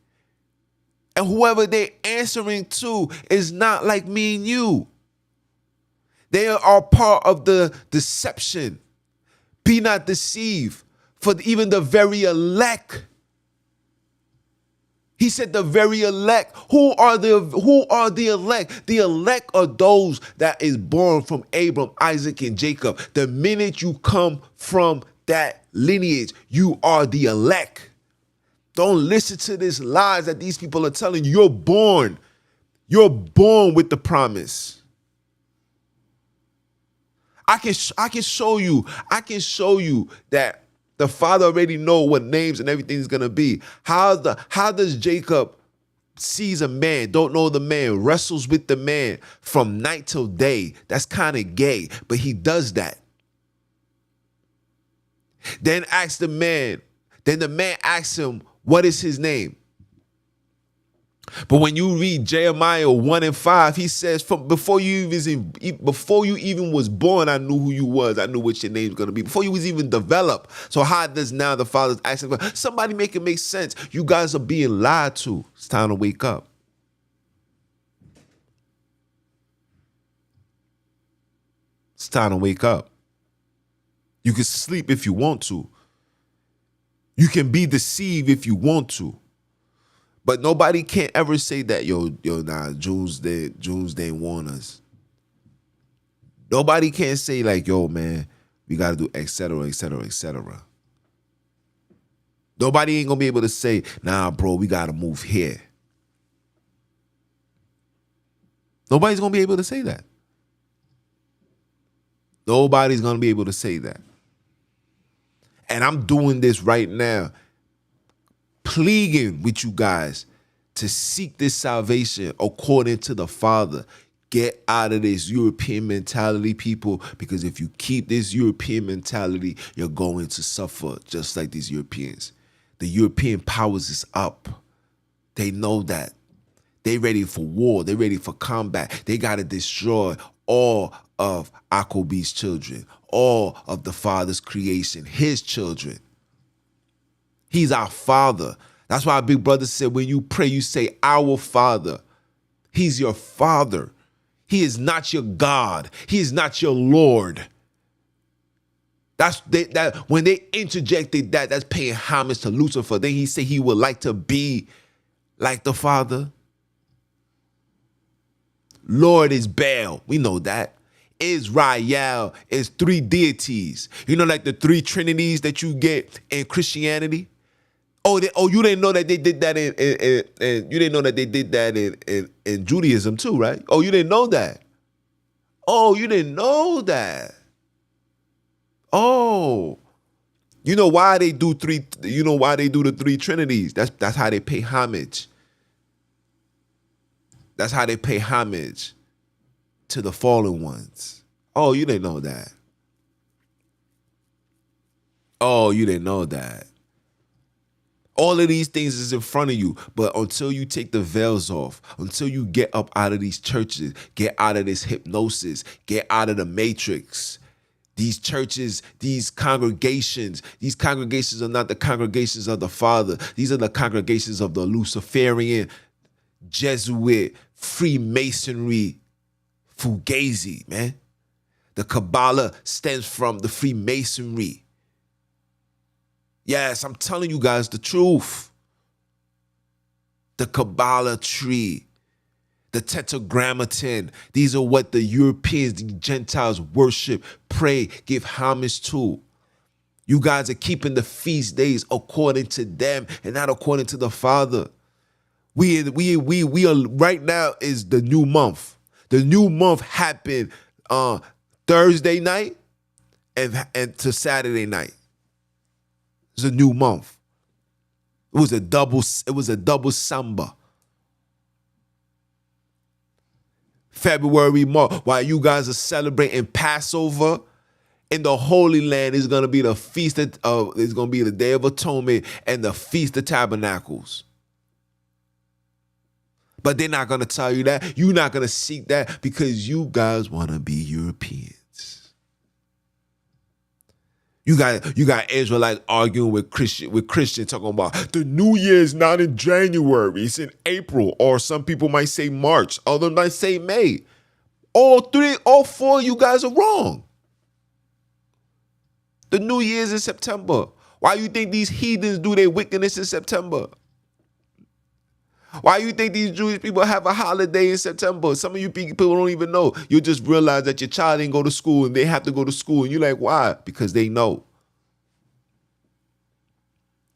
And whoever they're answering to is not like me and you. They are part of the deception. Be not deceived, for even the very elect. He said the very elect. Who are the elect? The elect are those that is born from Abram, Isaac, and Jacob. The minute you come from that lineage, you are the elect. Don't listen to these lies that these people are telling you. You're born. You're born with the promise. I can show you that the Father already know what names and everything is gonna be. How does Jacob sees a man, don't know the man, wrestles with the man from night till day? That's kind of gay, but he does that. Then the man asks him, what is his name? But when you read Jeremiah 1:5, he says, from before you even was born, I knew who you was. I knew what your name was going to be. Before you was even developed. So how does now the Father's asking? Somebody make it make sense. You guys are being lied to. It's time to wake up. It's time to wake up. You can sleep if you want to. You can be deceived if you want to. But nobody can't ever say that, Jews didn't warn us. Nobody can say like, yo, man, we got to do et cetera, et cetera, et cetera. Nobody ain't going to be able to say, nah, bro, we got to move here. Nobody's going to be able to say that. Nobody's going to be able to say that. And I'm doing this right now, pleading with you guys to seek this salvation according to the Father. Get out of this European mentality, people, because if you keep this European mentality, you're going to suffer just like these Europeans. The European powers is up. They know that. They ready for war. They ready for combat. They got to destroy all of Akobi's children, all of the Father's creation, his children. He's our Father. That's why our big brother said, when you pray, you say, our Father. He's your Father. He is not your God. He is not your Lord. That when they interjected that's paying homage to Lucifer. Then he said he would like to be like the Father. Lord is Baal. We know that. Israel is three deities. You know, like the three trinities that you get in Christianity. You didn't know that they did that in Judaism too, right? Oh, you didn't know that. Oh, you didn't know that. Oh. You know why they do three, you know why they do the three trinities? That's how they pay homage. That's how they pay homage to the fallen ones. Oh, you didn't know that. Oh, you didn't know that. All of these things is in front of you, but until you take the veils off, until you get up out of these churches, get out of this hypnosis, get out of the matrix, these churches, these congregations are not the congregations of the Father. These are the congregations of the Luciferian, Jesuit, Freemasonry, Fugazi, man. The Kabbalah stems from the Freemasonry. Yes, I'm telling you guys the truth. The Kabbalah tree, the Tetragrammaton, these are what the Europeans, the Gentiles worship, pray, give homage to. You guys are keeping the feast days according to them and not according to the Father. We are right now is the new month. The new month happened Thursday night and to Saturday night. It's a new month. It was a double samba. February, March, while you guys are celebrating Passover in the Holy Land, is gonna be the feast of it's gonna be the Day of Atonement and the Feast of Tabernacles. But they're not gonna tell you that. You're not gonna seek that because you guys wanna be Europeans. You got Israelites arguing with Christian talking about the New Year is not in January, it's in April, or some people might say March, others might say May. All four of you guys are wrong. The New Year is in September. Why you think these heathens do their wickedness in September? Why you think these Jewish people have a holiday in September? Some of you people don't even know. You just realize that your child didn't go to school and they have to go to school. And you're like, why? Because they know.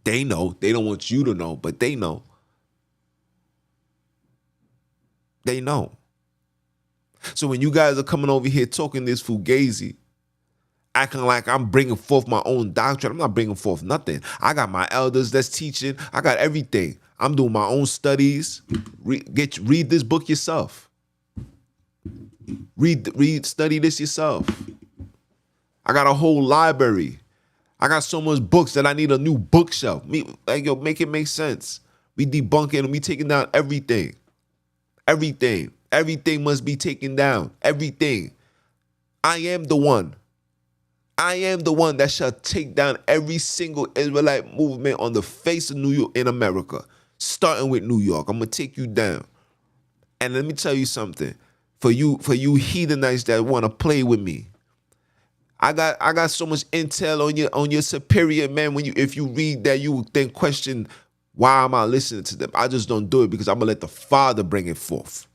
They know. They don't want you to know, but they know. They know. So when you guys are coming over here talking this fugazi, acting like I'm bringing forth my own doctrine, I'm not bringing forth nothing. I got my elders that's teaching. I got everything. I'm doing my own studies. Read this book yourself. Study this yourself. I got a whole library. I got so much books that I need a new bookshelf. Make it make sense. We debunking and we taking down everything. Everything. Everything must be taken down. Everything. I am the one. I am the one that shall take down every single Israelite movement on the face of New York in America. Starting with New York. I'm gonna take you down. And let me tell you something. For you heathenites that want to play with me. I got so much intel on your superior man. If you read that, you then question, why am I listening to them? I just don't do it because I'm gonna let the Father bring it forth.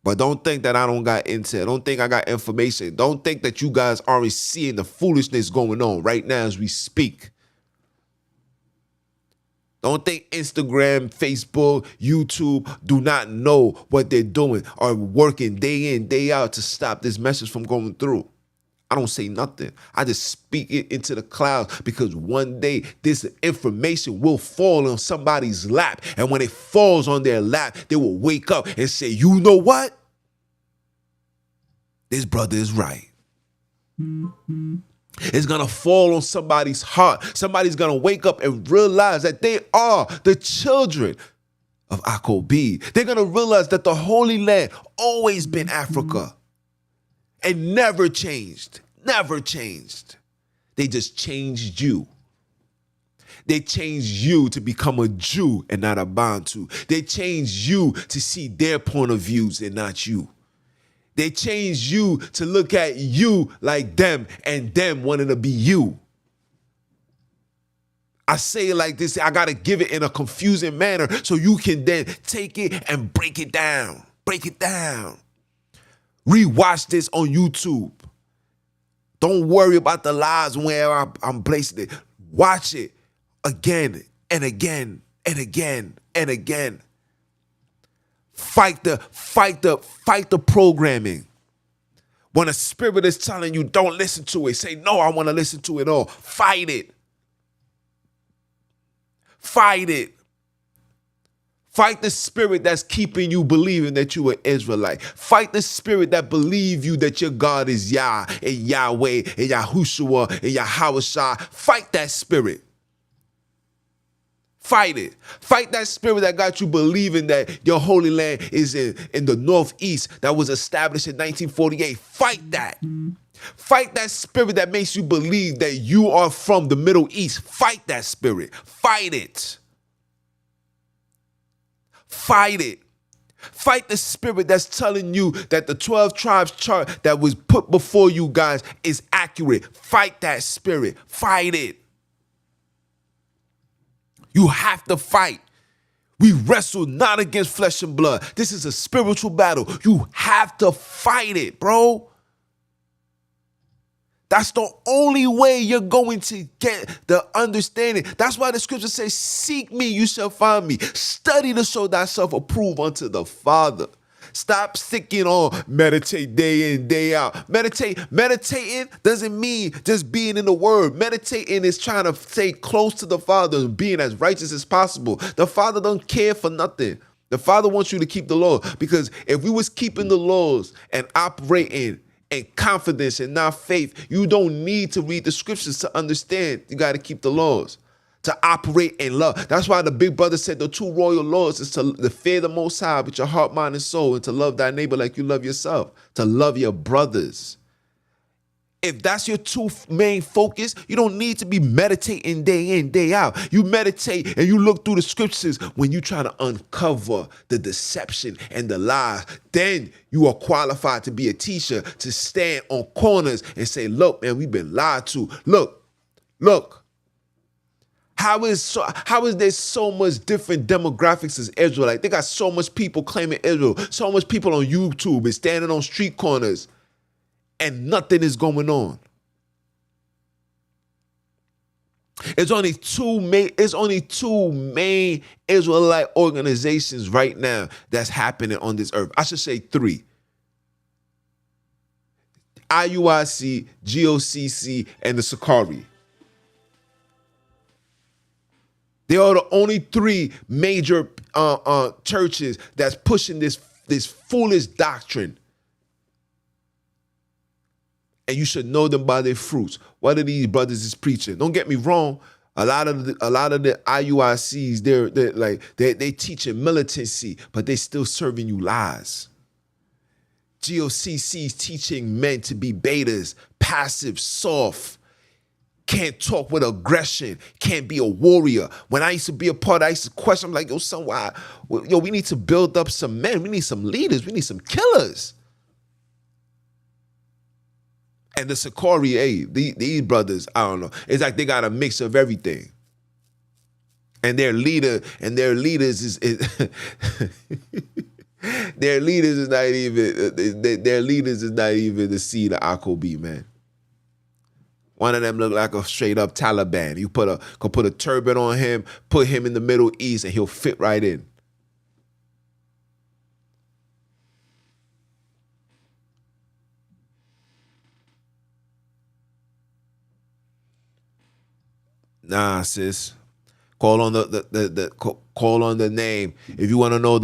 But don't think that I don't got intel. Don't think I got information. Don't think that you guys aren't seeing the foolishness going on right now as we speak. Don't think Instagram, Facebook, YouTube do not know what they're doing or working day in, day out to stop this message from going through. I don't say nothing. I just speak it into the clouds because one day this information will fall on somebody's lap. And when it falls on their lap, they will wake up and say, you know what? This brother is right. It's going to fall on somebody's heart. Somebody's going to wake up and realize that they are the children of Akobi. They're going to realize that the Holy Land always been Africa and never changed. Never changed. They just changed you. They changed you to become a Jew and not a Bantu. They changed you to see their point of views and not you. They changed you to look at you like them and them wanting to be you. I say it like this, I got to give it in a confusing manner so you can then take it and break it down. Break it down. Rewatch this on YouTube. Don't worry about the lies where I'm placing it. Watch it again and again and again and again. Fight the programming. When a spirit is telling you don't listen to it, say, no, I want to listen to it all. Fight it. Fight it. Fight the spirit that's keeping you believing that you are Israelite. Fight the spirit that believe you that your God is Yah and Yahweh and Yahushua and Yahawashah. Fight that spirit. Fight it. Fight that spirit that got you believing that your Holy Land is in the Northeast that was established in 1948. Fight that. Fight that spirit that makes you believe that you are from the Middle East. Fight that spirit. Fight it. Fight it. Fight the spirit that's telling you that the 12 tribes chart that was put before you guys is accurate. Fight that spirit. Fight it. You have to fight. We wrestle not against flesh and blood. This is a spiritual battle. You have to fight it, bro. That's the only way you're going to get the understanding. That's why the scripture says, seek me, you shall find me. Study to show thyself approved unto the Father. Stop sticking on meditate day in, day out. Meditating doesn't mean just being in the word. Meditating is trying to stay close to the Father and being as righteous as possible. The Father don't care for nothing. The Father wants you to keep the law, because if we was keeping the laws and operating in confidence and not faith, you don't need to read the scriptures to understand you got to keep the laws, to operate in love. That's why the big brother said the two royal laws is to fear the Most High with your heart, mind, and soul, and to love thy neighbor like you love yourself, to love your brothers. If that's your two main focus, you don't need to be meditating day in, day out. You meditate and you look through the scriptures when you try to uncover the deception and the lies. Then you are qualified to be a teacher, to stand on corners and say, look, man, we've been lied to. Look. How is there so much different demographics as Israelite? They got so much people claiming Israel, so much people on YouTube and standing on street corners, and nothing is going on. It's only two main Israelite organizations right now that's happening on this earth. I should say three. IUIC, GOCC, and the Sakari. They are the only three major churches that's pushing this foolish doctrine. And you should know them by their fruits. What are these brothers is preaching? Don't get me wrong. A lot of the IUICs, they're teaching militancy, but they still serving you lies. GOCC's teaching men to be betas, passive, soft, can't talk with aggression, can't be a warrior. When I used to be a part, I used to question, I'm like, yo, son, why? Yo, we need to build up some men. We need some leaders. We need some killers. And the Sakari, hey, these brothers, I don't know. It's like they got a mix of everything. And their leaders is their leaders is not even the seed of Akobi, man. One of them look like a straight up Taliban. You could put a turban on him, put him in the Middle East, and he'll fit right in. Nah, sis. Call on call on the name. If you want to know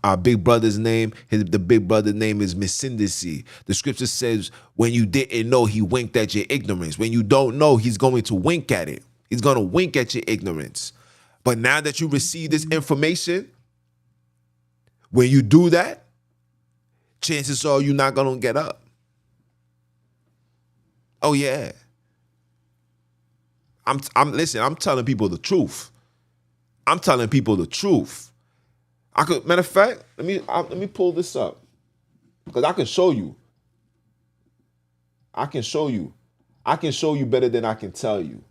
our big brother's name, the big brother's name is Misindisi. The scripture says, when you didn't know, he winked at your ignorance. When you don't know, he's going to wink at it. He's going to wink at your ignorance. But now that you receive this information, when you do that, chances are you're not going to get up. Oh yeah. Listen, I'm telling people the truth. I'm telling people the truth. Matter of fact, let me pull this up, because I can show you. I can show you better than I can tell you.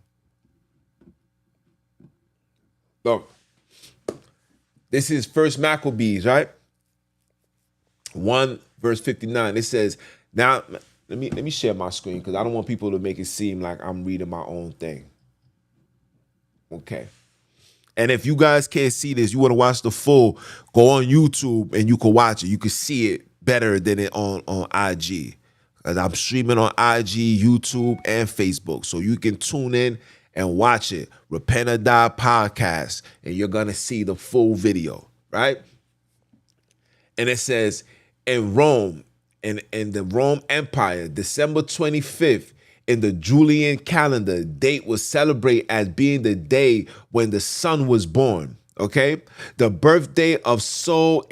Look, this is First Maccabees, right? 1 verse 59. It says, now let me share my screen, because I don't want people to make it seem like I'm reading my own thing. Okay. And if you guys can't see this, you want to watch the full, go on YouTube and you can watch it. You can see it better than it on IG. And I'm streaming on IG, YouTube, and Facebook. So you can tune in and watch it. Repent or Die podcast. And you're going to see the full video, right? And it says, in Rome, in the Rome Empire, December 25th, in the Julian calendar, date was celebrated as being the day when the sun was born, okay? The birthday of Sol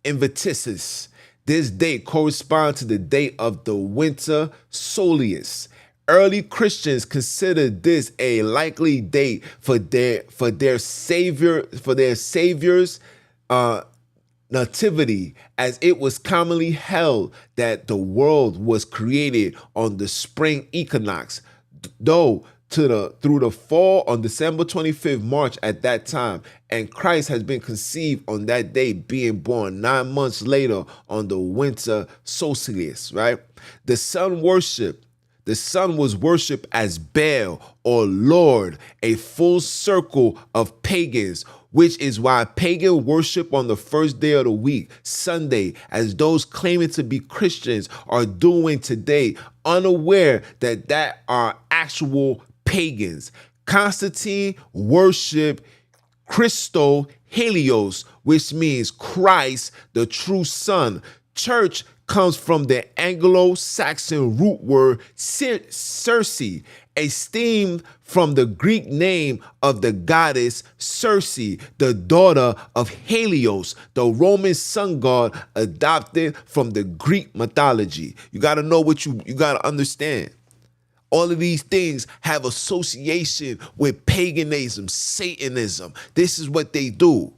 Invictus. This date corresponds to the date of the winter solstice. Early Christians considered this a likely date for their savior's nativity, as it was commonly held that the world was created on the spring equinox, though through the fall on December 25th, March at that time, and Christ has been conceived on that day, being born 9 months later on the winter solstice, right? The sun was worshipped as Baal or Lord, a full circle of pagans, which is why pagan worship on the first day of the week, Sunday, as those claiming to be Christians are doing today, unaware that are actual pagans. Constantine worshiped Christo Helios, which means Christ, the true Son. Church comes from the Anglo-Saxon root word Circe, a stem from the Greek name of the goddess Circe, the daughter of Helios, the Roman sun god adopted from the Greek mythology. You got to know what you got to understand. All of these things have association with paganism, Satanism. This is what they do.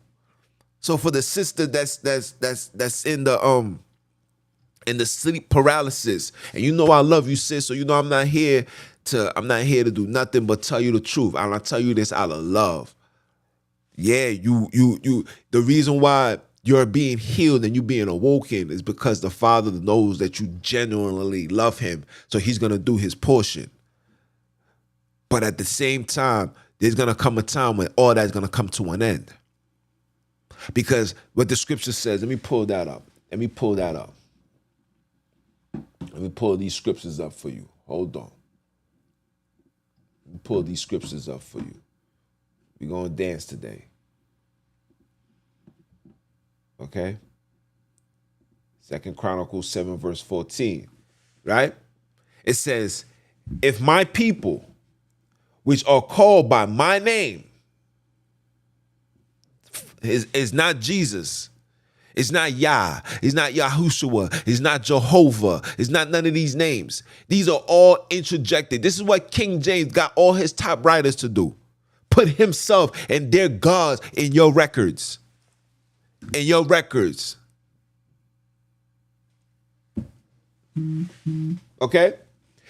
So for the sister that's in the sleep paralysis, and you know I love you, sis. So you know I'm not here to do nothing but tell you the truth. And I tell you this out of love. Yeah, you. The reason why you're being healed and you being awoken is because the Father knows that you genuinely love Him. So He's gonna do His portion. But at the same time, there's gonna come a time when all that's gonna come to an end. Because what the scripture says, let me pull these scriptures up for you. Hold on. Let me pull these scriptures up for you. We're going to dance today. Okay? 2 Chronicles 7 verse 14. Right? It says, if my people, which are called by my name, is not Jesus, it's not Yah, it's not Yahushua, it's not Jehovah, it's not none of these names. These are all interjected. This is what King James got all his top writers to do. Put himself and their gods in your records. In your records. Okay?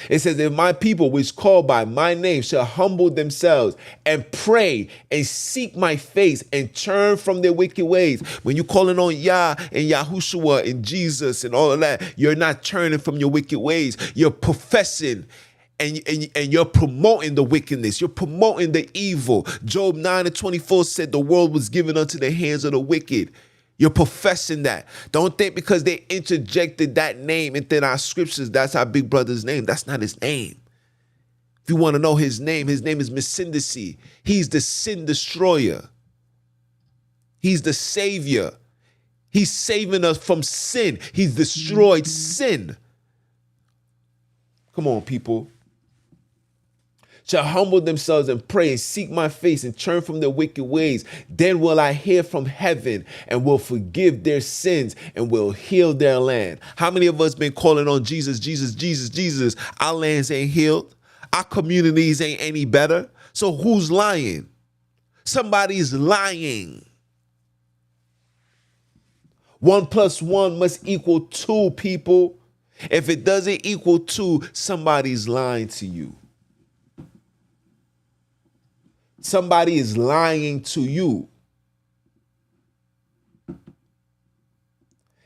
It says, if my people, which call by my name, shall humble themselves and pray and seek my face and turn from their wicked ways. When you're calling on Yah and Yahushua and Jesus and all of that, you're not turning from your wicked ways. You're professing and you're promoting the wickedness. You're promoting the evil. Job 9:24 said the world was given unto the hands of the wicked. You're professing that. Don't think because they interjected that name into our scriptures, that's our big brother's name. That's not his name. If you want to know his name is Mesindisi. He's the sin destroyer. He's the savior. He's saving us from sin. He's destroyed sin. Come on, people. Shall humble themselves and pray and seek my face and turn from their wicked ways. Then will I hear from heaven and will forgive their sins and will heal their land. How many of us been calling on Jesus, Jesus, Jesus, Jesus? Our lands ain't healed. Our communities ain't any better. So who's lying? Somebody's lying. 1 + 1 must equal 2, people. If it doesn't equal 2, somebody's lying to you. Somebody is lying to you.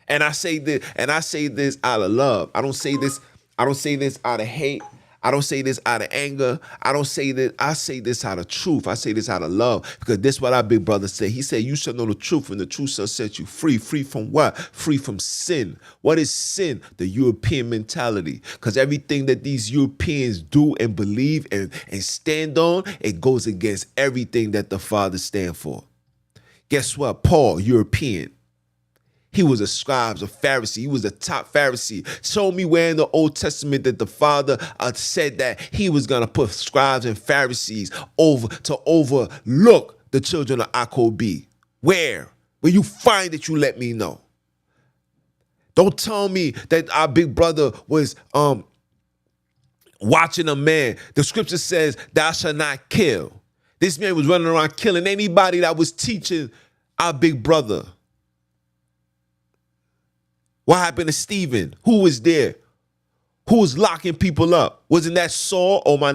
And I say this out of love. I don't say this out of hate. I don't say this out of anger. I don't say that. I say this out of truth. I say this out of love, because this is what our big brother said. He said, you shall know the truth, and the truth shall set you free. Free from what? Free from sin. What is sin? The European mentality. Because everything that these Europeans do and believe and stand on, it goes against everything that the Father stands for. Guess what? Paul, European. He was a scribe, a Pharisee. He was a top Pharisee. Show me where in the Old Testament that the Father said that he was going to put scribes and Pharisees over to overlook the children of Akobi. Where? When you find it, you let me know. Don't tell me that our big brother was watching a man. The scripture says, thou shalt not kill. This man was running around killing anybody that was teaching our big brother. What happened to Stephen? Who was there? Who was locking people up? Wasn't that Saul? Oh, my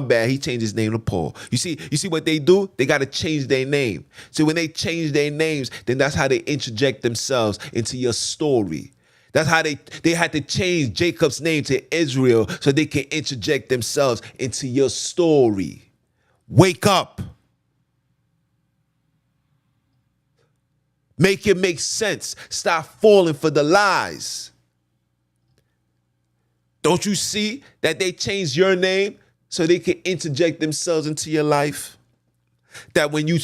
bad. He changed his name to Paul. You see what they do? They got to change their name. So when they change their names, then that's how they interject themselves into your story. That's how they had to change Jacob's name to Israel so they can interject themselves into your story. Wake up. Make it make sense. Stop falling for the lies. Don't you see that they changed your name so they can interject themselves into your life? That when you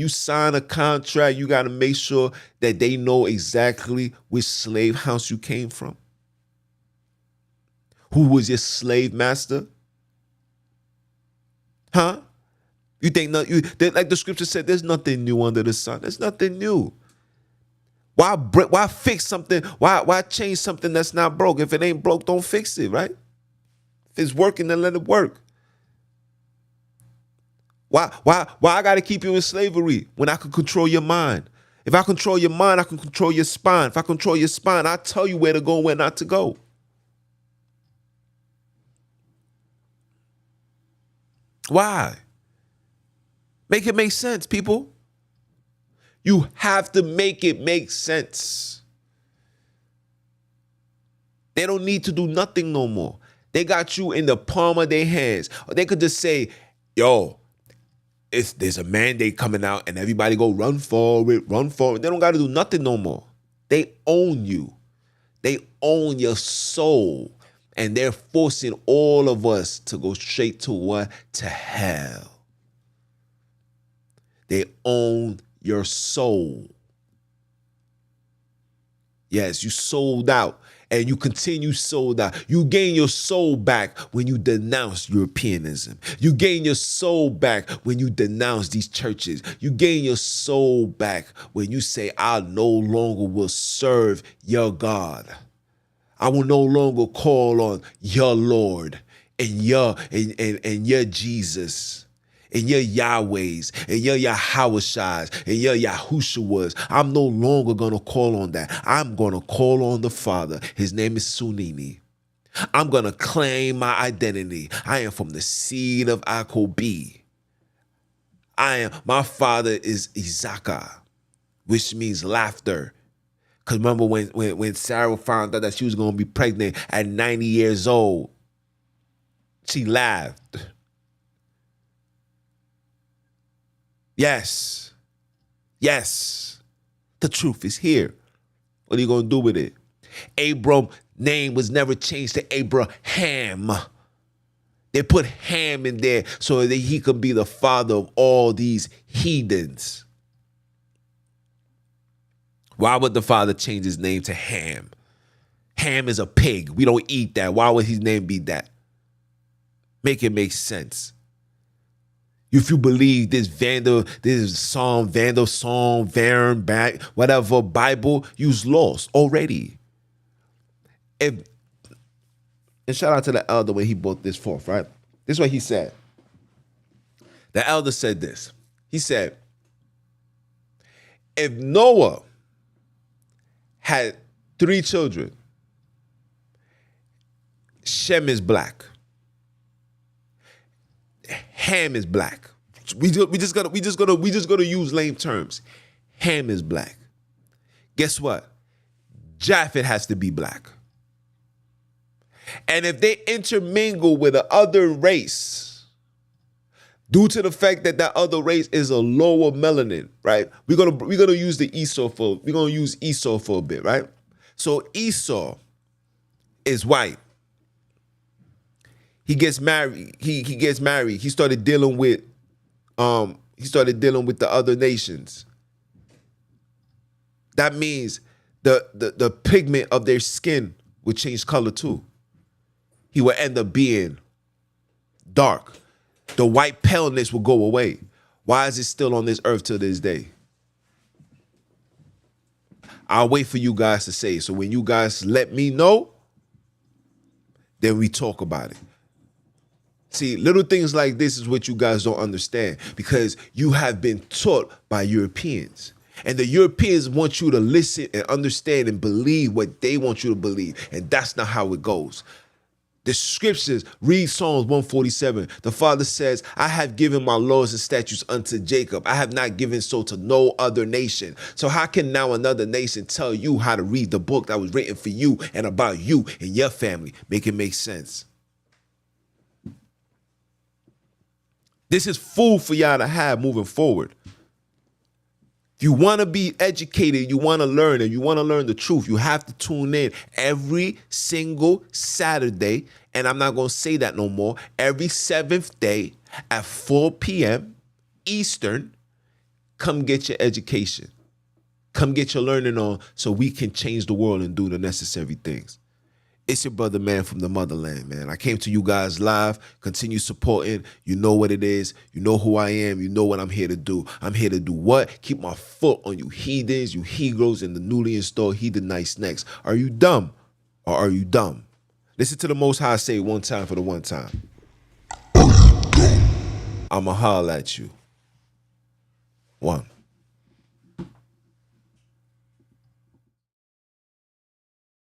sign a contract, you got to make sure that they know exactly which slave house you came from. Who was your slave master? Huh? You think like the scripture said, there's nothing new under the sun. There's nothing new. Why fix something? Why change something that's not broke? If it ain't broke, don't fix it, right? If it's working, then let it work. Why I gotta keep you in slavery when I can control your mind? If I control your mind, I can control your spine. If I control your spine, I tell you where to go and where not to go. Why? Make it make sense, people. You have to make it make sense. They don't need to do nothing no more. They got you in the palm of their hands. Or they could just say, yo, there's a mandate coming out and everybody go run for it. They don't got to do nothing no more. They own you. They own your soul. And they're forcing all of us to go straight to what? To hell. They own your soul. Yes, you sold out and you continue sold out. You gain your soul back when you denounce Europeanism. You gain your soul back when you denounce these churches. You gain your soul back when you say, I no longer will serve your God. I will no longer call on your Lord and your Jesus. And your Yahwehs, and your Yahawashais, and your Yahushuas. I'm no longer going to call on that. I'm going to call on the Father. His name is Sonini. I'm going to claim my identity. I am from the seed of Akobi. My father is Izaka, which means laughter. Because remember when Sarah found out that she was going to be pregnant at 90 years old, she laughed. Yes. The truth is here. What are you going to do with it? Abram's name was never changed to Abraham. They put Ham in there so that he could be the father of all these heathens. Why would the father change his name to Ham? Ham is a pig. We don't eat that. Why would his name be that? Make it make sense. If you believe this Psalm, back, whatever Bible, you's lost already. And shout out to the elder when he brought this forth, right? This is what he said. The elder said this. He said, if Noah had 3 children, Shem is black. Ham is black. We just gonna use lame terms. Ham is black. Guess what? Japheth has to be black. And if they intermingle with the other race, due to the fact that that other race is a lower melanin, right? We're gonna use Esau for a bit, right? So Esau is white. He gets married. He gets married. He started dealing with the other nations. That means the pigment of their skin would change color too. He would end up being dark. The white paleness will go away. Why is it still on this earth till this day? I'll wait for you guys to say. So when you guys let me know, then we talk about it. See, little things like this is what you guys don't understand, because you have been taught by Europeans. And the Europeans want you to listen and understand and believe what they want you to believe. And that's not how it goes. The scriptures, read Psalms 147. The Father says, I have given my laws and statutes unto Jacob. I have not given so to no other nation. So how can now another nation tell you how to read the book that was written for you and about you and your family? Make it make sense. This is food for y'all to have moving forward. If you want to be educated, you want to learn, and you want to learn the truth, you have to tune in every single Saturday, and I'm not going to say that no more, every 7th day at 4 p.m. Eastern. Come get your education. Come get your learning on so we can change the world and do the necessary things. It's your brother, man, from the motherland, man. I came to you guys live. Continue supporting. You know what it is. You know who I am. You know what I'm here to do. I'm here to do what? Keep my foot on you heathens, you Hebrews, and the newly installed Heathenites next. Are you dumb or are you dumb? Listen to the Most High say one time for the one time. I'ma holler at you. One.